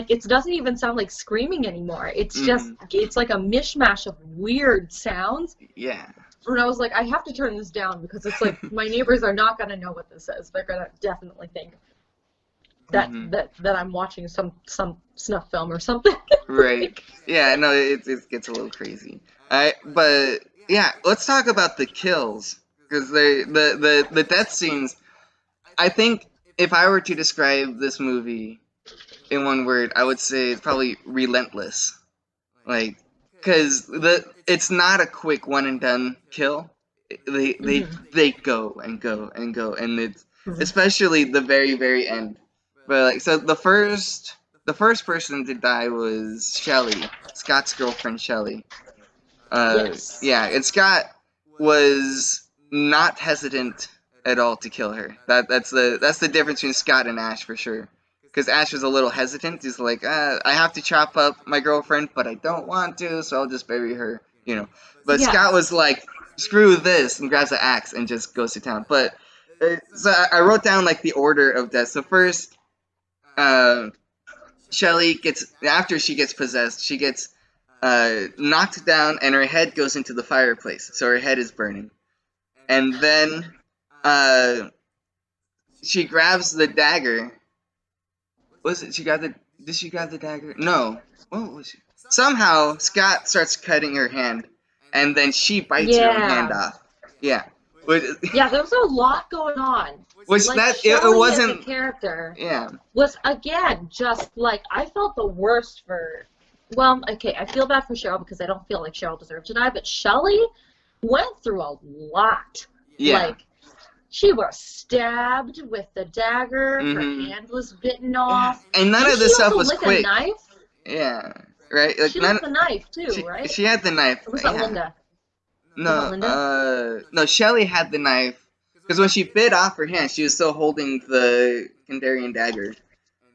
S1: it doesn't even sound like screaming anymore.
S2: Hmm.
S1: It's like a mishmash of weird sounds.
S2: Yeah.
S1: And I was like, I have to turn this down because it's like my neighbors are not gonna know what this is. They're gonna definitely think
S2: Hmm.
S1: that I'm watching some snuff film or something.
S2: Right.
S1: Like,
S2: Yeah. No, it gets a little crazy. But yeah, let's talk about the kills because the death scenes. I think if I were to describe this movie in one word, I would say it's probably relentless. Like, because it's not a quick one and done kill. They they
S1: mhm,
S2: they go and go and go, and it's
S1: mhm.
S2: especially the very end. But like, so the first person to die was Shelly, Scott's girlfriend Shelly.
S1: Yes.
S2: Yeah, and Scott was not hesitant at all to kill her. That's the difference between Scott and Ash for sure. Because Ash was a little hesitant. He's like, I have to chop up my girlfriend, but I don't want to, so I'll just bury her, you know. But Scott was
S1: Yes.
S2: like, screw this, and grabs an axe and just goes to town. But so I wrote down like the order of death. So first, uh, Shelly gets after she gets possessed, she gets knocked down, and her head goes into the fireplace. So her head is burning, and then uh, she grabs the dagger. Was it? She got the? Did she grab the dagger? No. What was she? Somehow Scott starts cutting her hand, and then she bites her own hand
S1: Yeah.
S2: off. Yeah. Which,
S1: Yeah, there was a lot going on.
S2: which
S1: Like
S2: that it
S1: Shelley as a
S2: wasn't.
S1: character
S2: Yeah.
S1: was again just like I felt the worst for. Well, okay, I feel bad for Cheryl because I don't feel like Cheryl deserved to die, but Shelley went through a lot.
S2: Yeah.
S1: Like she was stabbed with the dagger, her
S2: Mhm.
S1: hand was bitten
S2: Yeah.
S1: off.
S2: And none
S1: Didn't
S2: of
S1: she
S2: this stuff
S1: also
S2: was
S1: lick a
S2: quick.
S1: knife?
S2: Yeah. Right. Like
S1: She licked
S2: none.
S1: the knife too, right?
S2: She had the knife.
S1: Or was that
S2: Yeah.
S1: Linda? Was that
S2: No,
S1: Linda?
S2: no. Shelly had the knife because when she bit off her hand, she was still holding the Kandarian dagger,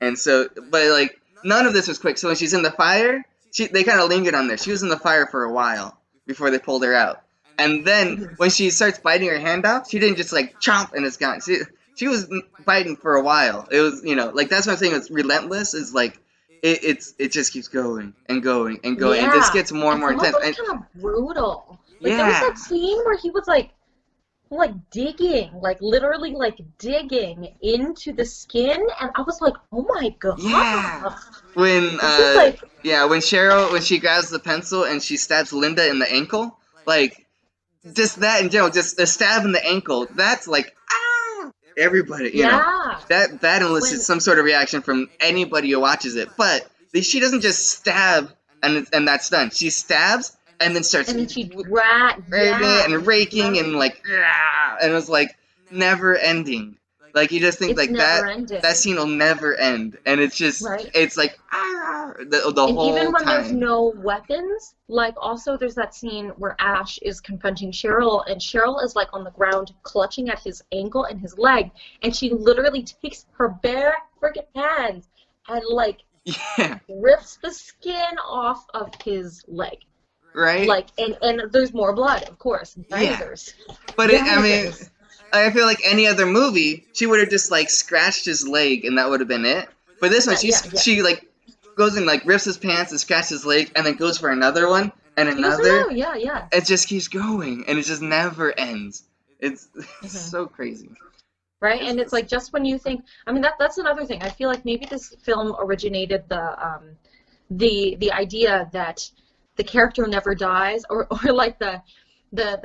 S2: and so, but like none of this was quick. So when she's in the fire, they kind of lingered on there. She was in the fire for a while before they pulled her out, and then when she starts biting her hand off, she didn't just like chomp and it's gone. She was biting for a while. It was like that's what I'm saying. It's relentless. Is like it just keeps going and going and going and just
S1: Yeah.
S2: gets more and
S1: And
S2: more
S1: some of
S2: intense.
S1: it was
S2: And
S1: kind of brutal. Like there was
S2: yeah,
S1: that scene where he was like digging, like literally like digging into the skin, and I was like, oh my
S2: yeah.
S1: god,
S2: When
S1: this is like
S2: when she grabs the pencil and she stabs Linda in the ankle, like just that in general, just a stab in the ankle, that's like everybody,
S1: yeah.
S2: that elicits
S1: When
S2: some sort of reaction from anybody who watches it. But she doesn't just stab and that's done. She stabs and then starts
S1: and then she rat,
S2: raking it
S1: yeah,
S2: and raking
S1: right.
S2: and like and it was like never ending. Like you just think
S1: It's
S2: like
S1: never
S2: that
S1: ending,
S2: scene will never end, and
S1: right?
S2: it's like the
S1: And even
S2: whole
S1: when there's
S2: time.
S1: no weapons, like also there's that scene where Ash is confronting Cheryl, and Cheryl is like on the ground clutching at his ankle and his leg, and she literally takes her bare freaking hands and like
S2: Yeah,
S1: rips the skin off of his leg.
S2: right.
S1: Like and there's more blood, of course.
S2: Yeah,
S1: Geysers.
S2: but I mean,
S1: Geysers.
S2: I feel like any other movie, she would have just like scratched his leg and that would have been it. But this one,
S1: That, yeah, yeah.
S2: she like goes and like rips his pants and scratches his leg, and then goes for another one and
S1: He goes for
S2: another.
S1: another, yeah, yeah.
S2: It just keeps going, and it just never ends. It's
S1: Hmm.
S2: so crazy.
S1: Right?
S2: It's
S1: And it's
S2: just,
S1: like just when you think, I mean that's another thing. I feel like maybe this film originated the idea that the character never dies, or like the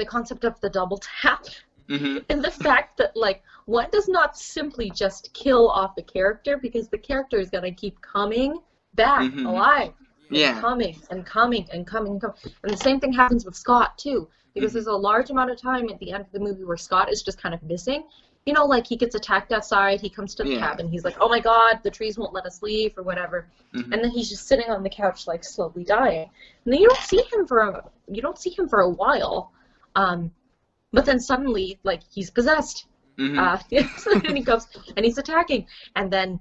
S1: concept of the double tap.
S2: hmm
S1: And the fact that like one does not simply just kill off the character, because the character is gonna keep coming back
S2: hmm
S1: alive and
S2: Yeah.
S1: coming and coming and coming and coming. And the same thing happens with Scott too, because
S2: hmm
S1: there's a large amount of time at the end of the movie where Scott is just kind of missing. You know, like he gets attacked outside, he comes to the
S2: Yeah.
S1: cabin, he's like, "Oh my God, the trees won't let us leave," or whatever.
S2: hmm
S1: And then he's just sitting on the couch, like slowly dying. And then you don't see him for a while. But then suddenly, like, he's possessed.
S2: hmm
S1: And he goes and he's attacking. And then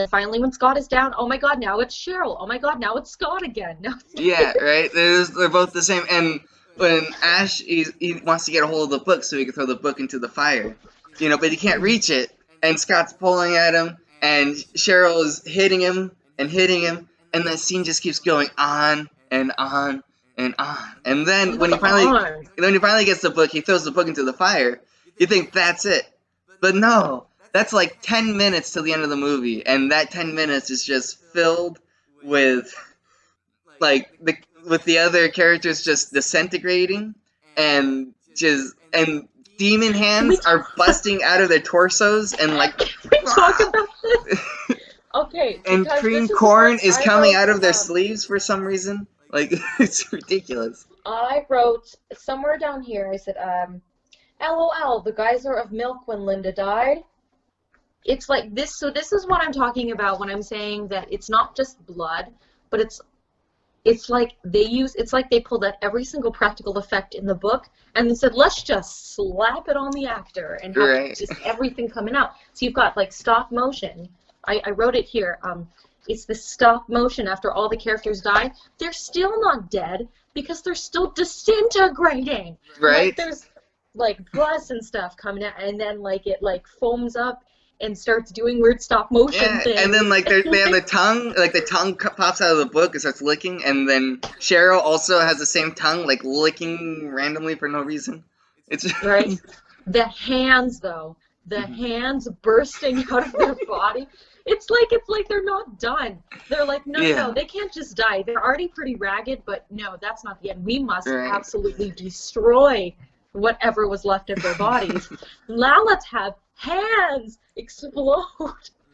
S1: finally, when Scott is down, oh my God, now it's Cheryl. Oh my God, now it's Scott again. Now
S2: Yeah, right. They're both the same. And when Ash he wants to get a hold of the book so he can throw the book into the fire, but he can't reach it, and Scott's pulling at him, and Cheryl is hitting him, and that scene just keeps going on and on and on. And then
S1: it goes on.
S2: when he finally gets the book, he throws the book into the fire. You think that's it, but no, that's like 10 minutes till the end of the movie, and that 10 minutes is just filled with like the other characters just disintegrating and demon
S1: Can we
S2: hands
S1: talk
S2: are busting out of their torsos and like
S1: can we talk about this? Okay,
S2: and
S1: because
S2: cream
S1: this is the part
S2: corn is
S1: I
S2: coming
S1: wrote.
S2: out of their sleeves for some reason. Like it's ridiculous.
S1: I wrote somewhere down here. I said, "LOL, the geyser of milk when Linda died." It's like this. So this is what I'm talking about when I'm saying that it's not just blood, but it's like they pulled out every single practical effect in the book and then said, let's just slap it on the actor and have
S2: Right.
S1: just everything coming out. So you've got like stop motion. I wrote it here. It's the stop motion after all the characters die. They're still not dead because they're still disintegrating. Like
S2: Right?
S1: there's like pus and stuff coming out, and then like it like foams up and starts doing weird stop motion
S2: Yeah, and then
S1: things.
S2: like they have the tongue, like the tongue pops out of the book and starts licking, and then Cheryl also has the same tongue, like licking randomly for no reason. It's
S1: Right? The hands, though, the
S2: Mhm.
S1: hands bursting out of their body. It's like they're not done. They're like, no, no, no,
S2: Yeah,
S1: they can't just die. They're already pretty ragged, but no, that's not the end. We must
S2: right.
S1: absolutely destroy whatever was left of their bodies. Now let's have hands explode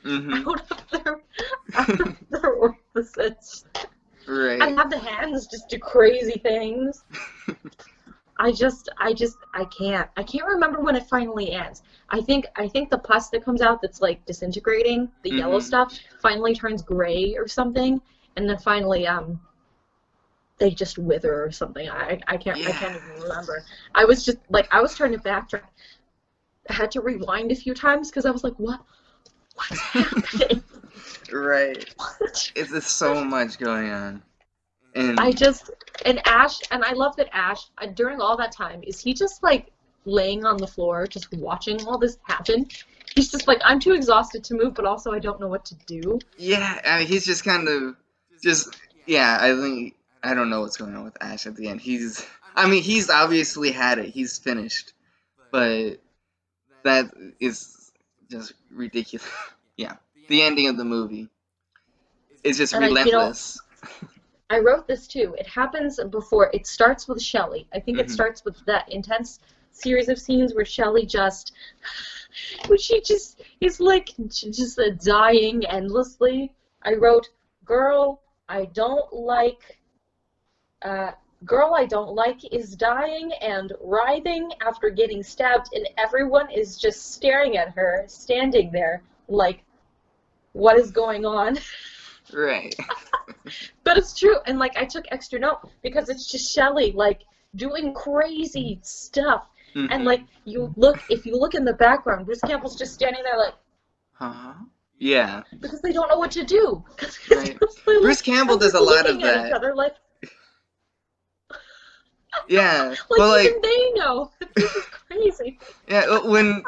S2: hmm
S1: out of their orifices
S2: Right.
S1: and have the hands just do crazy things. I can't. I can't remember when it finally ends. I think the pus that comes out that's like disintegrating, the yellow
S2: hmm
S1: stuff, finally turns gray or something, and then finally they just wither or something. I
S2: Yeah.
S1: can't even remember. I was trying to backtrack. I had to rewind a few times because I was like, what's happening?
S2: Right.
S1: What?
S2: It's just so much going on.
S1: I
S2: And
S1: just and Ash, and I love that Ash during all that time is he just like laying on the floor just watching all this happen. He's just like, I'm too exhausted to move, but also I don't know what to do.
S2: yeah, I mean, he's just kind of just yeah. I don't know what's going on with Ash at the end. I mean, he's obviously had it. He's finished, but that is just ridiculous. Yeah, the ending of the movie is just
S1: And
S2: relentless.
S1: I wrote this too. It happens before. It starts with Shelley. I think it
S2: hmm
S1: starts with that intense series of scenes where Shelley where she just is like just dying endlessly. I wrote, "Girl, I don't like." Uh, Girl I don't like is dying and writhing after getting stabbed, and everyone is just staring at her, standing there, like, what is going on?
S2: Right.
S1: But it's true, and like I took extra note because it's just Shelley like doing crazy stuff, and
S2: hmm
S1: like if you look in the background, Bruce Campbell's just standing there like
S2: Huh? Yeah.
S1: because they don't know what to do.
S2: Right.
S1: They're like,
S2: Bruce Campbell
S1: and they're
S2: does a lot of
S1: looking at each
S2: that.
S1: other
S2: Yeah.
S1: like
S2: Well,
S1: even
S2: like
S1: they know this is crazy.
S2: yeah, when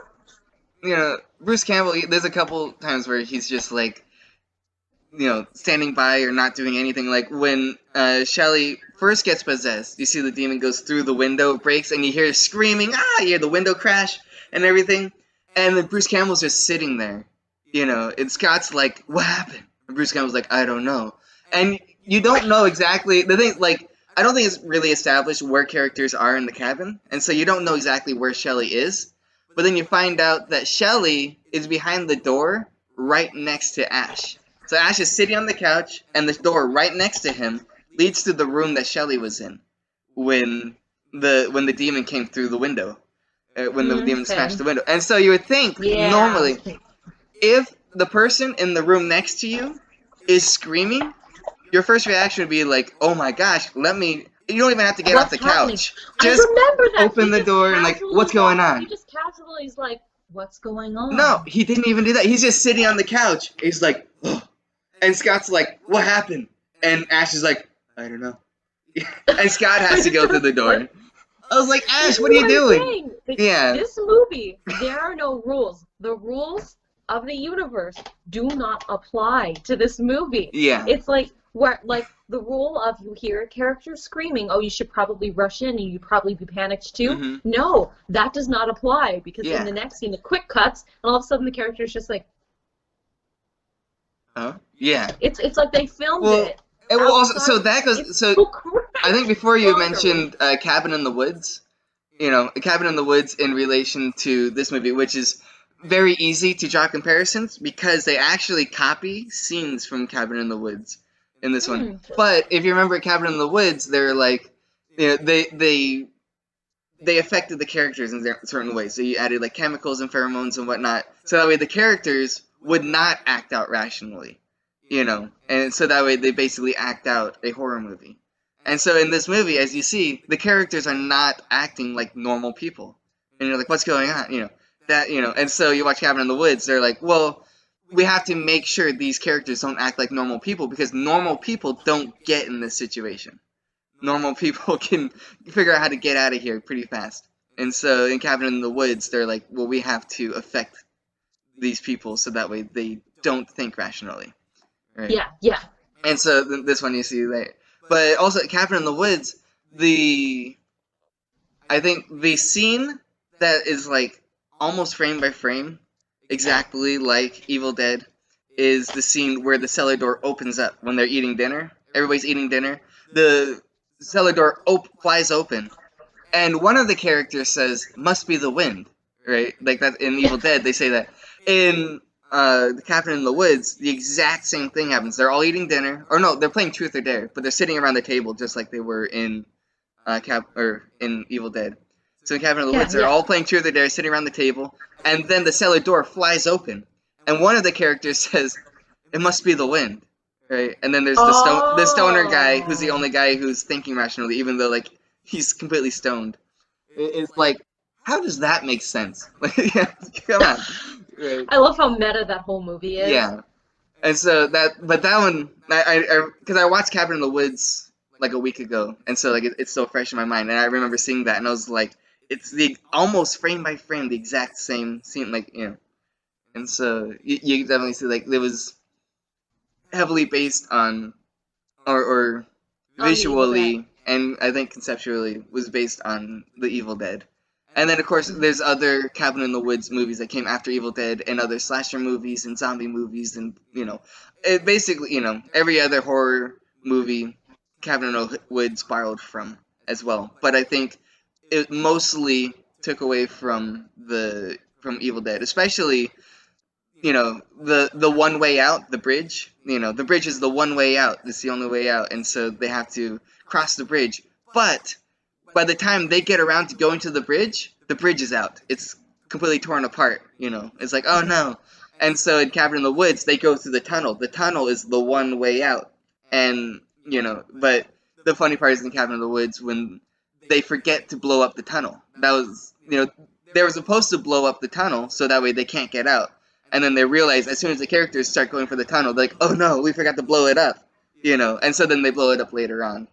S2: Bruce Campbell, there's a couple times where he's just like standing by or not doing anything. Like when Shelly first gets possessed, you see the demon goes through the window, breaks, and you hear screaming, you hear the window crash and everything. And then Bruce Campbell's just sitting there, and Scott's like, what happened? And Bruce Campbell's like, I don't know. And you don't know exactly, the thing, like, I don't think it's really established where characters are in the cabin, and so you don't know exactly where Shelly is. But then you find out that Shelly is behind the door right next to Ash. So Ash is sitting on the couch, and the door right next to him leads to the room that Shelly was in when the demon came through the window, when the demon
S1: Okay.
S2: smashed the window. And so you would think
S1: Yeah.
S2: normally, if the person in the room next to you is screaming, your first reaction would be like, "Oh my gosh, let me." You don't even have to get off
S1: What's
S2: the
S1: happening?
S2: couch.
S1: I
S2: Just
S1: remember that.
S2: open the door and like, "What's going
S1: He
S2: on?"
S1: just casually is like, what's going
S2: No,
S1: on?
S2: he didn't even do that. He's just sitting on the couch. He's like, "Ugh." And Scott's like, "What happened?" And Ash is like, "I don't know." And Scott has to go through the
S1: Like,
S2: door. I was like,
S1: this
S2: "Ash,
S1: is
S2: what are you
S1: what I'm
S2: doing?"
S1: saying.
S2: Yeah,
S1: This movie, there are no rules. The rules of the universe do not apply to this movie.
S2: yeah.
S1: It's like the rule of you hear a character screaming, oh, you should probably rush in and you'd probably be panicked too.
S2: Mm-hmm.
S1: No, that does not apply because in
S2: Yeah.
S1: the next scene, the quick cuts, and all of a sudden the character is just like,
S2: Huh? Yeah.
S1: it's like they filmed
S2: Well,
S1: it
S2: and well, also,
S1: outside.
S2: so that goes.
S1: It's
S2: So
S1: so
S2: I think before you
S1: bonkers.
S2: mentioned Cabin in the Woods, A Cabin in the Woods in relation to this movie, which is very easy to draw comparisons because they actually copy scenes from Cabin in the Woods in this one.
S1: Hmm.
S2: But if you remember Cabin in the Woods, they're like, they affected the characters in certain ways. So you added like chemicals and pheromones and whatnot, so that way the characters would not act out rationally, and so that way they basically act out a horror movie. And so in this movie, as you see, the characters are not acting like normal people, and you're like, what's going on? And so you watch Cabin in the Woods, they're like, well, we have to make sure these characters don't act like normal people because normal people don't get in this situation. Normal people can figure out how to get out of here pretty fast. And so in Cabin in the Woods, they're like, well, we have to affect these people so that way they don't think rationally, right?
S1: Yeah, yeah.
S2: And so this one you see that, but also Cabin in the Woods, the I think the scene that is like almost frame by frame, exactly like Evil Dead, is the scene where the cellar door opens up when they're eating dinner. Everybody's eating dinner. The cellar door flies open, and one of the characters says, "Must be the wind," right? Like that in Evil Dead, they say that. In the Cabin in the Woods, the exact same thing happens. They're all eating dinner, or no, they're playing Truth or Dare, but they're sitting around the table just like they were in in Evil Dead. So in Cabin in the
S1: Yeah,
S2: Woods, they're
S1: yeah.
S2: all playing Truth or Dare, sitting around the table, and then the cellar door flies open, and one of the characters says, "It must be the wind." Right, and then there's the stoner guy who's the
S1: Oh.
S2: only guy who's thinking rationally, even though like he's completely stoned. It's like, how does that make sense? Like, yeah, come on, right?
S1: I love how meta that whole movie is.
S2: Yeah, and so but that one, because I watched Cabin in the Woods like a week ago, and so like it's still fresh in my mind, and I remember seeing that, and I was like, it's the almost frame by frame the exact same scene, like and so you definitely see like it was heavily based on or
S1: On the Evil Dead.
S2: visually and I think conceptually was based on the Evil Dead. And then of course there's other Cabin in the Woods movies that came after Evil Dead and other slasher movies and zombie movies and it basically every other horror movie Cabin in the Woods borrowed from as well. But I think it mostly took away from Evil Dead, especially the one way out, the bridge. The bridge is the one way out. It's the only way out, and so they have to cross the bridge. But by the time they get around to going to the bridge is out. It's completely torn apart. It's like, oh no. And so in Cabin in the Woods, they go through the tunnel. The tunnel is the one way out, and but the funny part is in Cabin in the Woods when they forget to blow up the tunnel. That was they were supposed to blow up the tunnel so that way they can't get out. And then they realize as soon as the characters start going for the tunnel, they're like, oh no, we forgot to blow it up. And so then they blow it up later on.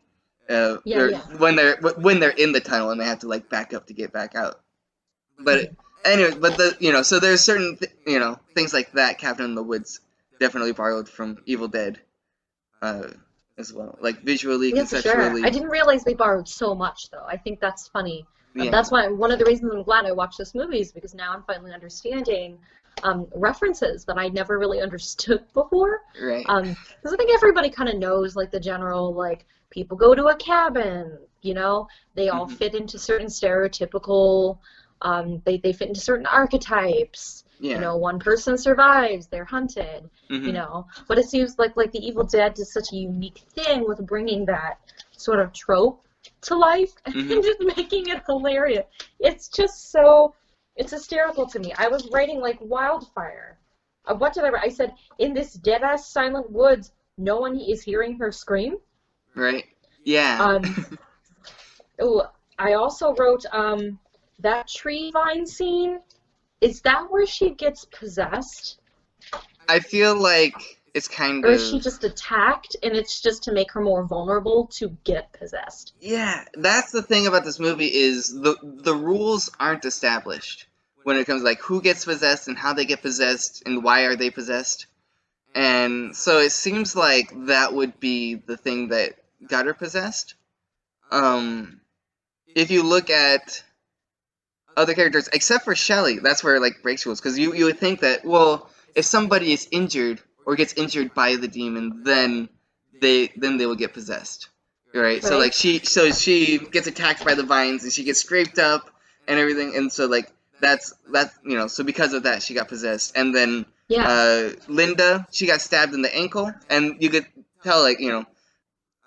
S1: Yeah, yeah.
S2: When they're in the tunnel and they have to like back up to get back out. But anyway, so there's certain things like that Cabin in the Woods definitely borrowed from Evil Dead uh, as well, like visually,
S1: Yeah, for sure. I
S2: conceptually.
S1: didn't realize they borrowed so much, though. I think that's funny.
S2: Yeah.
S1: That's why one of the reasons I'm glad I watched this movie is because now I'm finally understanding references that I never really understood before.
S2: Right.
S1: Because I think everybody kind of knows like the general like people go to a cabin, they all
S2: Hmm.
S1: fit into certain stereotypical, they fit into certain archetypes.
S2: Yeah.
S1: One person survives, they're hunted,
S2: Hmm.
S1: but it seems like the Evil Dead does such a unique thing with bringing that sort of trope to life and
S2: Hmm.
S1: just making it hilarious. It's just so, it's hysterical to me. I was writing like wildfire. What did I write? I said, in this dead-ass silent woods, no one is hearing her scream.
S2: Right. Yeah.
S1: Um, ooh, I also wrote that tree vine scene. Is that where she gets possessed?
S2: I feel like it's kind
S1: Or is she
S2: of,
S1: just attacked and it's just to make her more vulnerable to get possessed?
S2: yeah, that's the thing about this movie is the rules aren't established when it comes to, like, who gets possessed and how they get possessed and why are they possessed. And so it seems like that would be the thing that got her possessed. Um if you look at other characters except for Shelley, that's where like breaks rules because you would think that, well, if somebody is injured or gets injured by the demon, then they will get possessed, right? So
S1: Right?
S2: like she gets attacked by the vines and she gets scraped up and everything, and so like that's so because of that she got possessed, and then
S1: Yeah.
S2: Linda, she got stabbed in the ankle, and you could tell like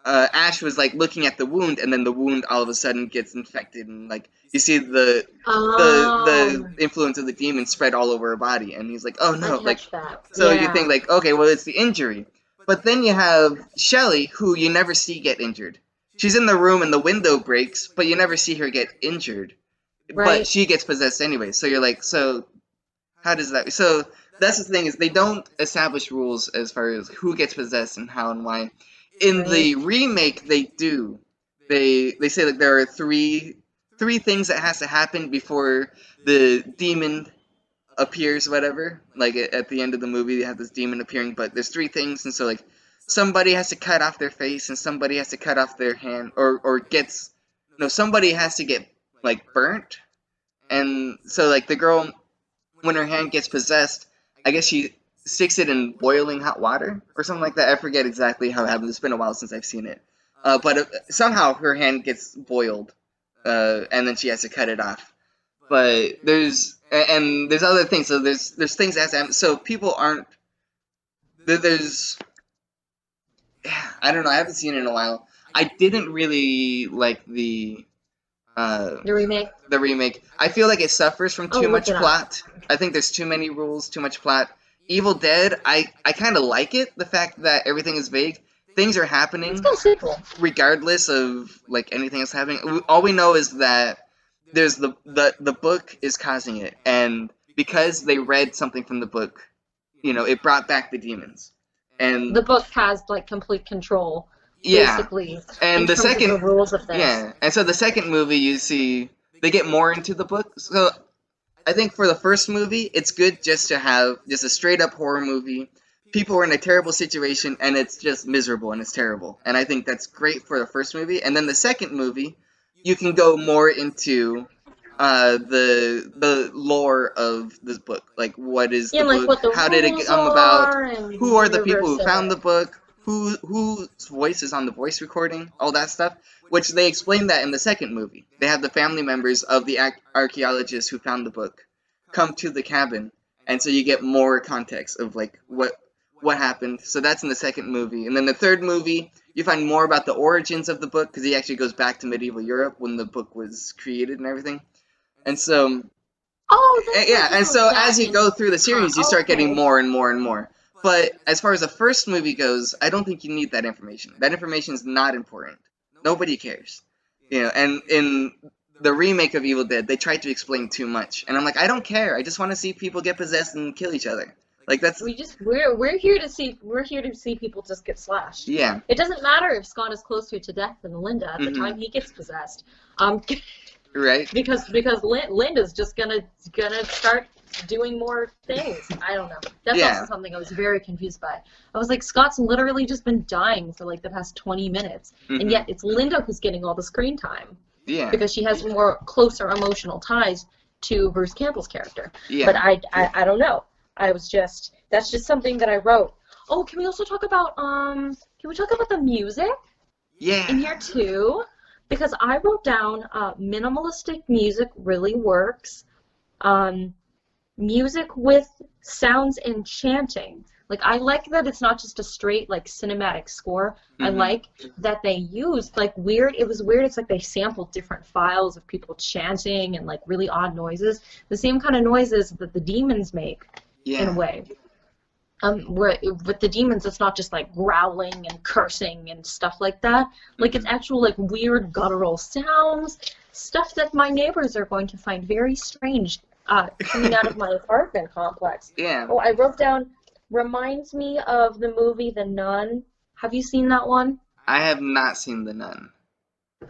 S2: Ash was like looking at the wound, and then the wound all of a sudden gets infected, and like you see the
S1: Oh,
S2: influence of the demon spread all over her body, and he's like, oh
S1: I
S2: no, like
S1: catch that.
S2: so you think
S1: Yeah.
S2: like, okay, well it's the injury, but then you have Shelly, who you never see get injured. She's in the room and the window breaks, but you never see her get injured. But
S1: Right?
S2: she gets possessed anyway. So you're like, so how does that? So that's the thing is they don't establish rules as far as who gets possessed and how and why. In
S1: Right?
S2: the remake, they do. They say like there are three things that has to happen before the demon appears, whatever. Like at the end of the movie, they have this demon appearing, but there's three things, and so like somebody has to cut off their face, and somebody has to cut off their hand, or gets no, somebody has to get like burnt, and so like the girl when her hand gets possessed, I guess she sticks it in boiling hot water or something like that. I forget exactly how it happened. It's been a while since I've seen it. But somehow her hand gets boiled, and then she has to cut it off. But there's other things. So there's things that has to happen. So people aren't there's I don't know. I haven't seen it in a while. I didn't really like uh,
S1: The remake?
S2: the remake. I feel like it suffers from
S1: Oh,
S2: too
S1: look
S2: much
S1: it up.
S2: plot. I think there's too many rules, too much plot. Evil Dead, I kind of like it, the fact that everything is vague. Things are
S1: Let's
S2: happening
S1: go sequel.
S2: regardless of like anything that's happening. All we know is that there's the book is causing it, and because they read something from the book, it brought back the demons. And
S1: The book has like complete control,
S2: yeah,
S1: basically, in
S2: and the
S1: terms of the
S2: second,
S1: rules of this.
S2: yeah, and so the second movie you see they get more into the book. So I think for the first movie, it's good just to have just a straight up horror movie. People are in a terrible situation and it's just miserable and it's terrible. And I think that's great for the first movie. And then the second movie, you can go more into the lore of this book. Like what is the
S1: And like
S2: book?
S1: what the
S2: How did it
S1: rules
S2: come about?
S1: are and
S2: Who
S1: the
S2: are the people
S1: universe
S2: who
S1: of
S2: found the
S1: it.
S2: book? Whose voice is on the voice recording? All that stuff, which they explain that in the second movie. They have the family members of the archaeologists who found the book come to the cabin, and so you get more context of like what happened. So that's in the second movie, and then the third movie you find more about the origins of the book because he actually goes back to medieval Europe when the book was created and everything. And so
S1: Oh, that's
S2: yeah,
S1: like he
S2: and
S1: goes
S2: so as
S1: back
S2: you go
S1: in
S2: through the
S1: time.
S2: series, you start getting
S1: Okay.
S2: more and more and more. But as far as the first movie goes, I don't think you need that information. That information is not important. Nobody cares. And in the remake of Evil Dead, they tried to explain too much. And I'm like, I don't care. I just want to see people get possessed and kill each other. Like that's
S1: We're here to see people just get slashed.
S2: yeah.
S1: It doesn't matter if Scott is closer to death than Linda at the
S2: Mhm.
S1: time he gets possessed. Um,
S2: Right?
S1: because Linda's just gonna start doing more things. I don't know. That's also
S2: Yeah.
S1: something I was very confused by. I was like, Scott's literally just been dying for like the past 20 minutes, and
S2: Hmm.
S1: yet it's Linda who's getting all the screen time
S2: Yeah.
S1: because she has more closer emotional ties to Bruce Campbell's character. But
S2: Yeah.
S1: I don't know. I was just that's just something that I wrote. Oh, can we also talk about can we talk about the music in here
S2: Yeah.
S1: too? Because I wrote down minimalistic music really works. Um, music with sounds and chanting. Like I like that it's not just a straight like cinematic score. I
S2: Hmm.
S1: like that they used like weird. It was weird. It's like they sampled different files of people chanting and like really odd noises. The same kind of noises that the demons make in a
S2: Yeah.
S1: way. Where with the demons, it's not just like growling and cursing and stuff like that. Like it's
S2: Hmm.
S1: actual like weird guttural sounds, stuff that my neighbors are going to find very strange coming out of my apartment complex.
S2: Yeah.
S1: Oh, I wrote down, reminds me of the movie The Nun. Have you seen that one?
S2: I have not seen The Nun.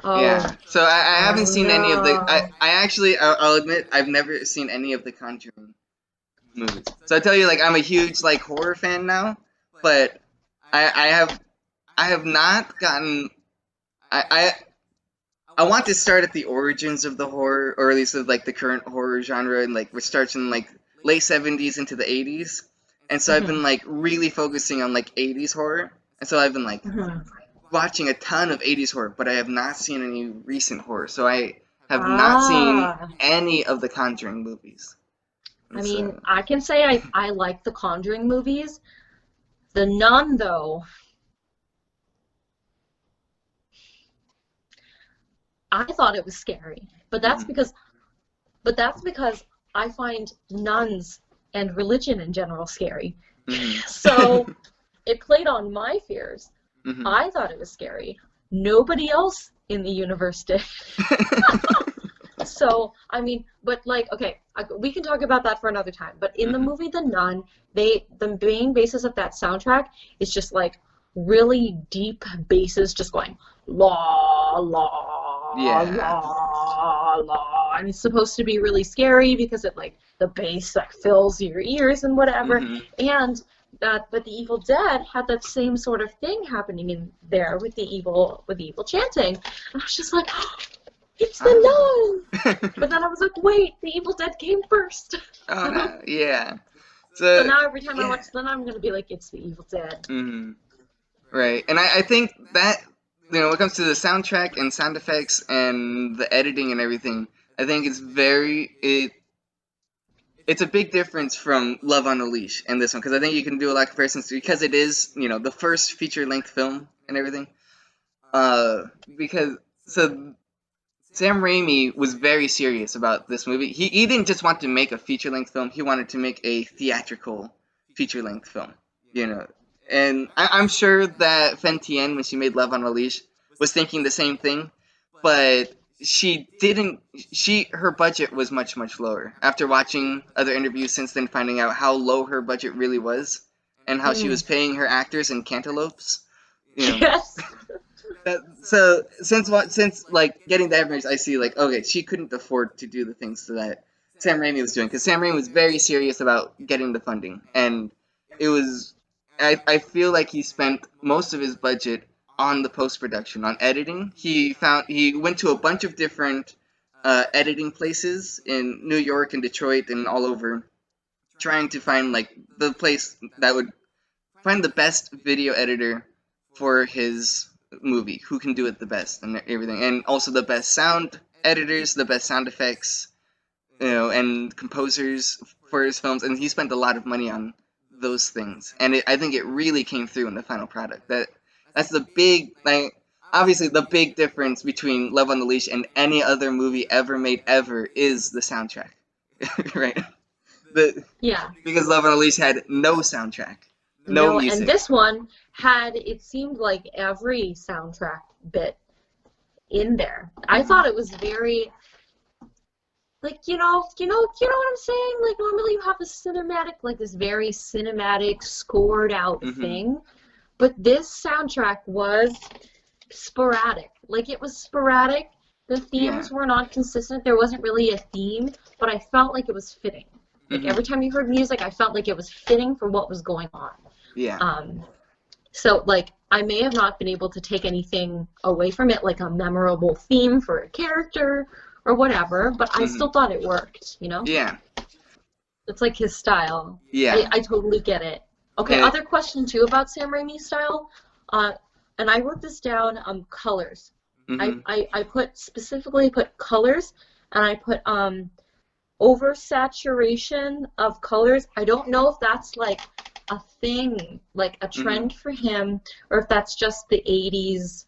S1: Oh,
S2: Yeah. So I haven't
S1: oh
S2: seen any of the.
S1: no.
S2: I actually, I'll admit, I've never seen any of the Conjuring movies. So I tell you, like, I'm a huge like horror fan now, but I have I have not gotten. I I want to start at the origins of the horror, or at least of like the current horror genre, and like which starts in like late '70s into the '80s. And so I've
S1: Hmm.
S2: been like really focusing on like '80s horror, and so I've been like
S1: Hmm.
S2: watching a ton of '80s horror, but I have not seen any recent horror. So I have not seen
S1: Ah.
S2: any of the Conjuring movies.
S1: I
S2: And
S1: mean,
S2: so
S1: I can say I like the Conjuring movies. The Nun, though, I thought it was scary,
S2: mhm,
S1: but that's because I find nuns and religion in general scary.
S2: mhm.
S1: So it played on my fears.
S2: Mhm.
S1: I thought it was scary. Nobody else in the universe did. So, I mean, but like, okay, we can talk about that for another time. But in the
S2: Mhm.
S1: movie The Nun, the main basis of that soundtrack is just like really deep basses, just going la la
S2: Yeah.
S1: la la, and it's supposed to be really scary because it like the bass like fills your ears and whatever.
S2: Mhm.
S1: And but the Evil Dead had that same sort of thing happening in there with the evil chanting. And I was just like, it's the
S2: Ah.
S1: nun! But then I was like, wait, the Evil Dead came first.
S2: Oh no. Yeah.
S1: So
S2: So
S1: now every time I
S2: yeah.
S1: watch the nun, I'm gonna be like, it's the Evil Dead.
S2: Mhm. Right. And I think that when it comes to the soundtrack and sound effects and the editing and everything, I think it's a big difference from Love on a Leash and this one because I think you can do a lot of comparisons because it is the first feature length film and everything. Uh, because so Sam Raimi was very serious about this movie. He didn't just want to make a feature length film; he wanted to make a theatrical feature length film. You know, and I'm sure that Fentien, when she made Love on a Leash, was thinking the same thing, but she didn't. Her budget was much lower. After watching other interviews since then, finding out how low her budget really was, and how she
S1: Mm.
S2: was paying her actors in cantaloupes. You know,
S1: Yes.
S2: so since like getting the information, I see like okay, she couldn't afford to do the things that Sam Raimi was doing because Sam Raimi was very serious about getting the funding, and it was I feel like he spent most of his budget on the post production, on editing. He went to a bunch of different editing places in New York and Detroit and all over, trying to find like the place that would find the best video editor for his movie, who can do it the best and everything, and also the best sound editors, the best sound effects, and composers for his films. And he spent a lot of money on those things, and I think it really came through in the final product. That's the big like. Obviously, the big difference between Love on the Leash and any other movie ever made ever is the soundtrack, right? The
S1: Yeah.
S2: Because Love on the Leash had no soundtrack, no
S1: No, and
S2: music.
S1: this one had, it seemed like every soundtrack bit in there. I
S2: Hmm.
S1: thought it was very, like, what I'm saying? Like, normally you have a cinematic, like this very cinematic, scored out
S2: Hmm.
S1: thing, but this soundtrack was sporadic. Like it was sporadic. The
S2: Yeah.
S1: themes were not consistent. There wasn't really a theme, but I felt like it was fitting. Like
S2: Mhm.
S1: every time you heard music, I felt like it was fitting for what was going on.
S2: Yeah.
S1: Um, so like I may have not been able to take anything away from it, like a memorable theme for a character or whatever, but I
S2: Mhm.
S1: still thought it worked, you know?
S2: Yeah.
S1: It's like his style.
S2: Yeah.
S1: I totally get it. Okay,
S2: And
S1: other question too about Sam Raimi's style. Uh, and I wrote this down, colors.
S2: mhm.
S1: I put colors and I put oversaturation of colors. I don't know if that's like a thing, like a
S2: Mhm.
S1: trend for him, or if that's just the 80s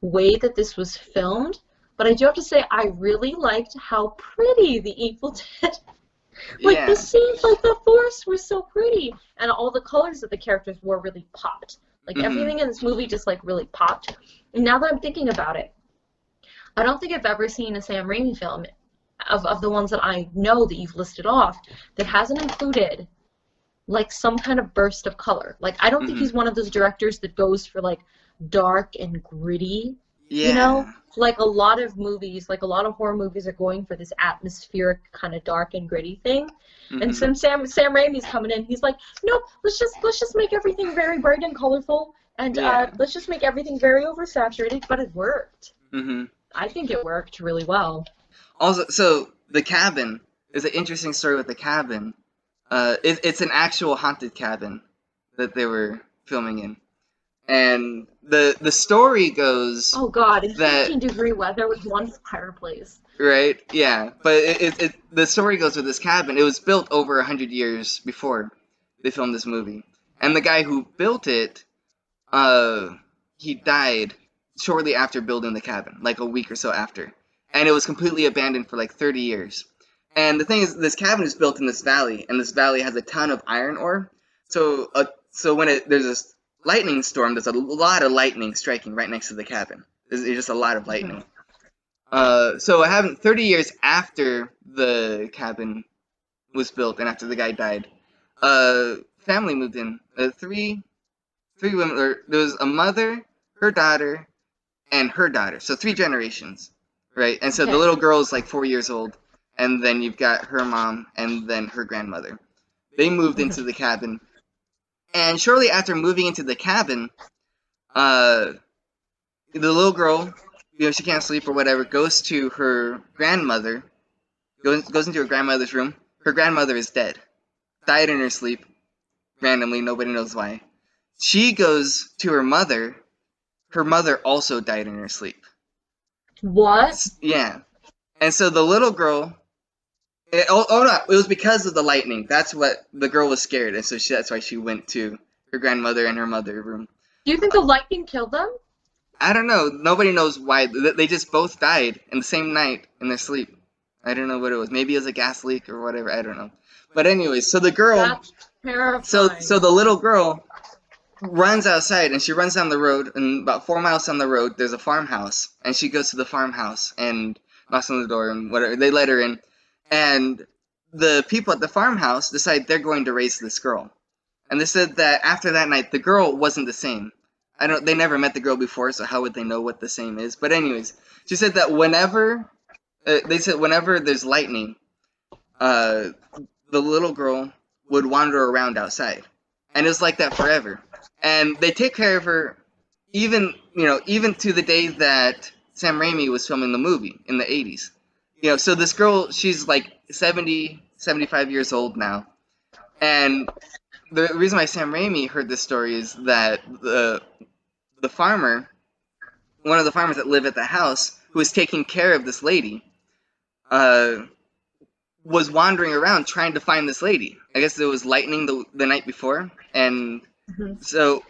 S1: way that this was filmed. But I do have to say, I really liked how pretty the Evil Dead, like the
S2: Yeah.
S1: scenes, like the forest was so pretty, and all the colors that the characters wore really popped. Like
S2: Mhm.
S1: everything in this movie just like really popped. And now that I'm thinking about it, I don't think I've ever seen a Sam Raimi film of the ones that I know that you've listed off that hasn't included like some kind of burst of color. Like I don't think
S2: Mhm.
S1: he's one of those directors that goes for like dark and gritty, you know?
S2: Yeah.
S1: Like a lot of movies, like a lot of horror movies are going for this atmospheric kind of dark and gritty thing. And
S2: Mhm.
S1: since Sam Raimi's coming in, he's like, "Nope, let's just make everything very bright and colorful and
S2: Yeah.
S1: let's just make everything very oversaturated," but it worked.
S2: Mhm.
S1: I think it worked really well.
S2: Also, so the cabin is an interesting story with the cabin. It's an actual haunted cabin that they were filming in, and the story goes
S1: Oh God, in
S2: that
S1: 15-degree weather with one fireplace.
S2: right, yeah, but the story goes with this cabin. It was built over 100 years before they filmed this movie, and the guy who built it, uh, he died shortly after building the cabin, like a week or so after, and it was completely abandoned for like 30 years. And the thing is, this cabin is built in this valley, and this valley has a ton of iron ore. So when there's this lightning storm, there's a lot of lightning striking right next to the cabin. There's just a lot of lightning. So I haven't 30 years after the cabin was built and after the guy died, family moved in. Three women. There was a mother, her daughter, and her daughter. So three generations, right? And so the
S1: Okay.
S2: little girl is like 4 years old, and then you've got her mom and then her grandmother. They moved into the cabin, and shortly after moving into the cabin, uh, the little girl, she can't sleep or whatever, goes to her grandmother, goes into her grandmother's room. Her grandmother is dead, died in her sleep, randomly, nobody knows why. She goes to her mother. Her mother also died in her sleep.
S1: What?
S2: Yeah. And so the little girl, no, it was because of the lightning. That's what the girl was scared, and so that's why she went to her grandmother and her mother room.
S1: Do you think the lightning killed them?
S2: I don't know. Nobody knows why. They just both died in the same night in their sleep. I don't know what it was. Maybe it was a gas leak or whatever. I don't know. But anyways, so the girl,
S1: That's
S2: so
S1: terrifying.
S2: the little girl runs outside and she runs down the road, and about 4 miles down the road there's a farmhouse, and she goes to the farmhouse and knocks on the door and whatever. They let her in, and the people at the farmhouse decide they're going to raise this girl. And they said that after that night the girl wasn't the same. They never met the girl before, so how would they know what the same is? But anyways, she said that whenever there's lightning, uh the little girl would wander around outside. And it was like that forever. And they take care of her even to the day that Sam Raimi was filming the movie in the 80s. So this girl, she's like 70, 75 years old now. And the reason why Sam Raimi heard this story is that the farmer, one of the farmers that live at the house, who was taking care of this lady, uh, was wandering around trying to find this lady. I guess there was lightning the night before, and
S1: Hmm.
S2: so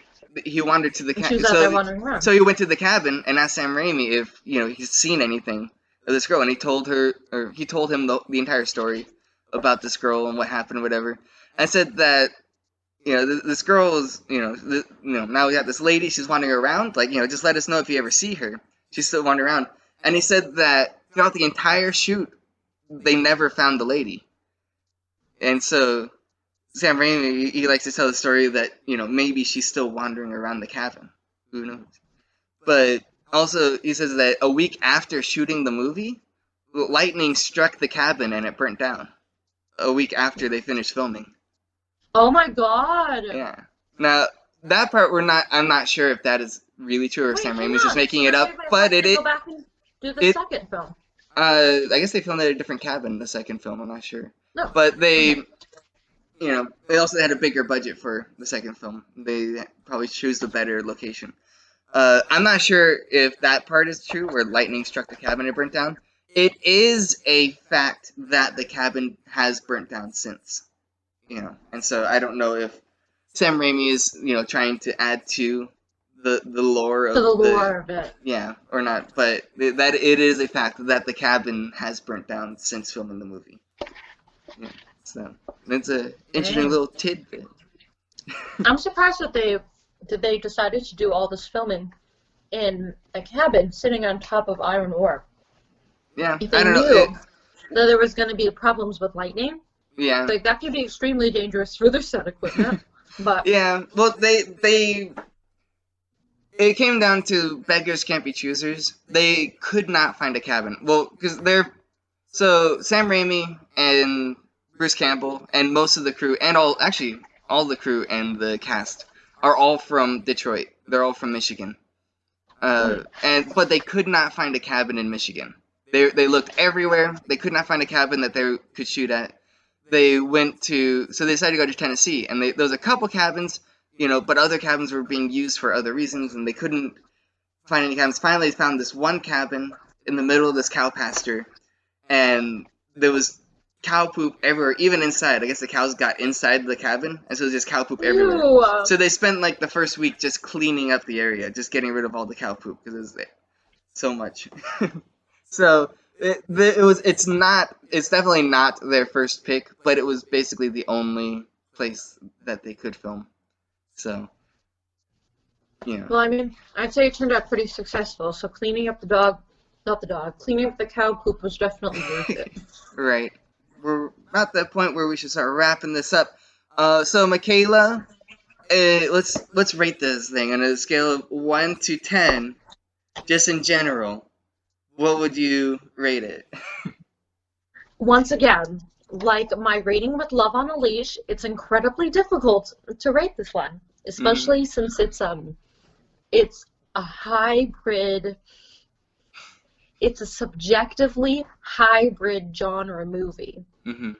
S2: he wandered to the
S1: And she
S2: cabin.
S1: was out there wandering around.
S2: So he went to the cabin and asked Sam Raimi if he's seen anything of this girl, and he told him the entire story about this girl and what happened, or whatever. And said that this girl is now we got this lady. She's wandering around. Like just let us know if you ever see her. She's still wandering around. And he said that throughout the entire shoot, they never found the lady. And so Sam Raimi, he likes to tell the story that maybe she's still wandering around the cabin. Who knows? But also, he says that a week after shooting the movie, lightning struck the cabin and it burnt down. a week after they finished filming.
S1: Oh my God.
S2: Yeah. Now that part I'm not sure if that is really true or if
S1: Wait,
S2: Sam
S1: hang
S2: Raimi's just
S1: on.
S2: making
S1: So
S2: it
S1: then
S2: up,
S1: why
S2: but
S1: did they go back and do the
S2: it
S1: second film?
S2: I guess they filmed at a different cabin in the second film. I'm not sure,
S1: No.
S2: but
S1: Okay.
S2: they also had a bigger budget for the second film. They probably chose the better location. I'm not sure if that part is true, where lightning struck the cabin and burnt down. It is a fact that the cabin has burnt down since, and so I don't know if Sam Raimi is, trying to add to the lore
S1: To the
S2: of
S1: lore of it.
S2: or not, but that it is a fact that the cabin has burnt down since filming the movie. Yeah, so it's a interesting
S1: Dang.
S2: little tidbit.
S1: I'm surprised that they decided to do all this filming in a cabin sitting on top of iron ore.
S2: Yeah,
S1: If
S2: I
S1: they
S2: don't know.
S1: knew that there was going to be problems with lightning,
S2: Yeah,
S1: like that could be extremely dangerous for their set equipment. But
S2: yeah. Well, it came down to beggars can't be choosers. They could not find a cabin. Well, because so Sam Raimi and Bruce Campbell and most of the crew and all the crew and the cast are all from Detroit. They're all from Michigan. But they could not find a cabin in Michigan. They looked everywhere. They could not find a cabin that they could shoot at. So they decided to go to Tennessee, and there was a couple cabins, but other cabins were being used for other reasons, and they couldn't find any cabins. Finally, they found this one cabin in the middle of this cow pasture, and there was cow poop everywhere, even inside. I guess the cows got inside the cabin, and so there's just cow poop everywhere.
S1: ew.
S2: So they spent like the first week just cleaning up the area, just getting rid of all the cow poop because it was so much. So it's definitely not their first pick, but it was basically the only place that they could film. So
S1: Well, I mean, I'd say it turned out pretty successful. So cleaning up cleaning up the cow poop was definitely worth it.
S2: Right. We're at that point where we should start wrapping this up. So Michaela, let's rate this thing on a scale of 1 to 10, just in general. What would you rate it?
S1: Once again, like my rating with Love on a Leash, it's incredibly difficult to rate this one, especially since it's a hybrid. It's a subjectively hybrid genre movie.
S2: Mm-hmm.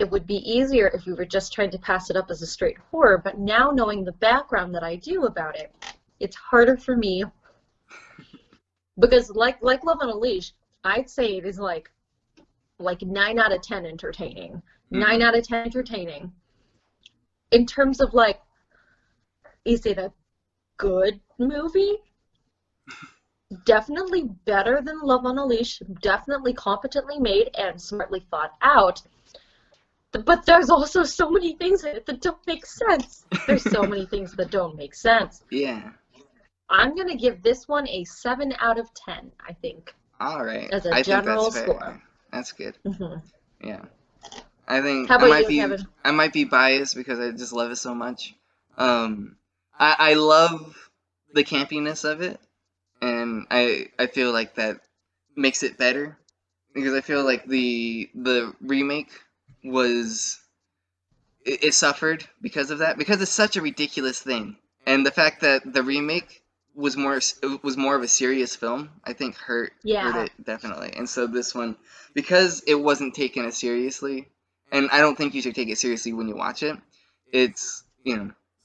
S1: It would be easier if we were just trying to pass it up as a straight horror, but now knowing the background that I do about it, it's harder for me. Because like Love on a Leash, I'd say it is like 9 out of 10 entertaining.
S2: Mm-hmm.
S1: 9 out of 10 entertaining. In terms of is it a good movie? Definitely better than Love on a Leash, definitely competently made and smartly thought out. But there's also so many things in it that don't make sense. There's so many things that don't make sense.
S2: Yeah.
S1: I'm going to give this one a 7 out of 10, I think.
S2: All right.
S1: As a
S2: I
S1: general
S2: think that's fair.
S1: score.
S2: That's good.
S1: Mm-hmm.
S2: Yeah. I think
S1: How about you, Kevin?
S2: I might be biased because I just love it so much. I love the campiness of it, and I feel like that makes it better because I feel like the remake it suffered because of that, because it's such a ridiculous thing, and the fact that the remake was more of a serious film, I think hurt it definitely. And so this one, because it wasn't taken as seriously, and I don't think you should take it seriously when you watch it, it's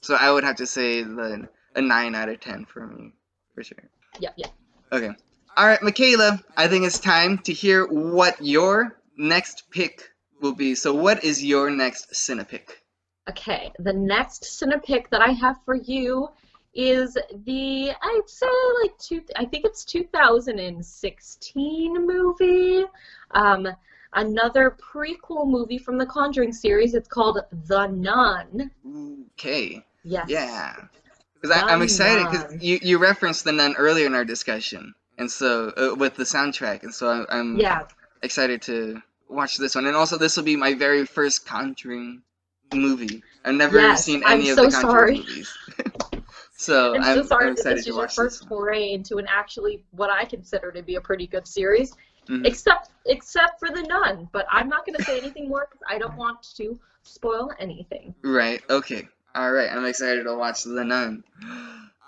S2: so I would have to say a 9 out of 10 for me, for sure.
S1: Yeah.
S2: Okay. All right, Michaela, I think it's time to hear what your next pick will be. So what is your next Cine-Pick?
S1: Okay, the next Cine-Pick that I have for you is I'd say I think it's 2016 movie. Another prequel movie from the Conjuring series. It's called The Nun.
S2: Okay.
S1: Yes.
S2: Yeah. Because I'm excited because you referenced The Nun earlier in our discussion, and so with the soundtrack, and so I'm excited to watch this one. And also, this will be my very first Conjuring movie. I've never seen any of the Conjuring movies. So
S1: I'm so sorry
S2: I'm
S1: that
S2: excited
S1: this
S2: to
S1: is your
S2: watch
S1: first
S2: this one.
S1: foray into an actually what I consider to be a pretty good series.
S2: Mm-hmm.
S1: Except except for the nun. But I'm not going to say anything more because I don't want to spoil anything.
S2: Right. Okay. All right. I'm excited to watch The Nun.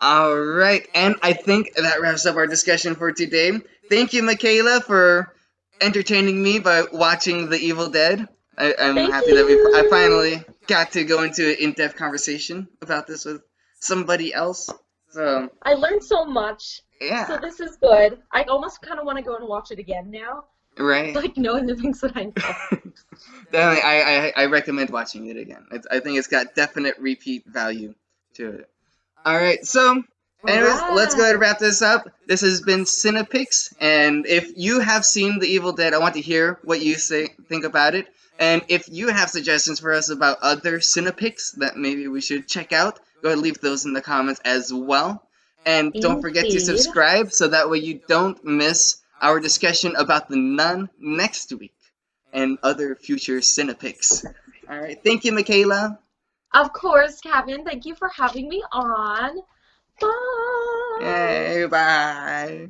S2: All right. And I think that wraps up our discussion for today. Thank you, Michaela, for entertaining me by watching The Evil Dead. I'm
S1: Thank
S2: happy that I
S1: you.
S2: finally got to go into an in-depth conversation about this with somebody else. So,
S1: I learned so much. So
S2: yeah.
S1: this is good. I almost kind of want to go and watch it again now,
S2: Right.
S1: like knowing the things that I know.
S2: Definitely, I recommend watching it again. I think it's got definite repeat value to it. All right, so
S1: All
S2: anyways, let's go ahead and
S1: right.
S2: wrap this up. This has been Cine-Picks, and if you have seen The Evil Dead, I want to hear what you think about it. And if you have suggestions for us about other Cine-Picks that maybe we should check out, go ahead and leave those in the comments as well. And don't forget to
S1: Indeed.
S2: subscribe so that way you don't miss our discussion about The Nun next week and other future Cine-Picks. All right, thank you, Michaela.
S1: Of course, Kevin. Thank you for having me on. Bye.
S2: Yay, bye.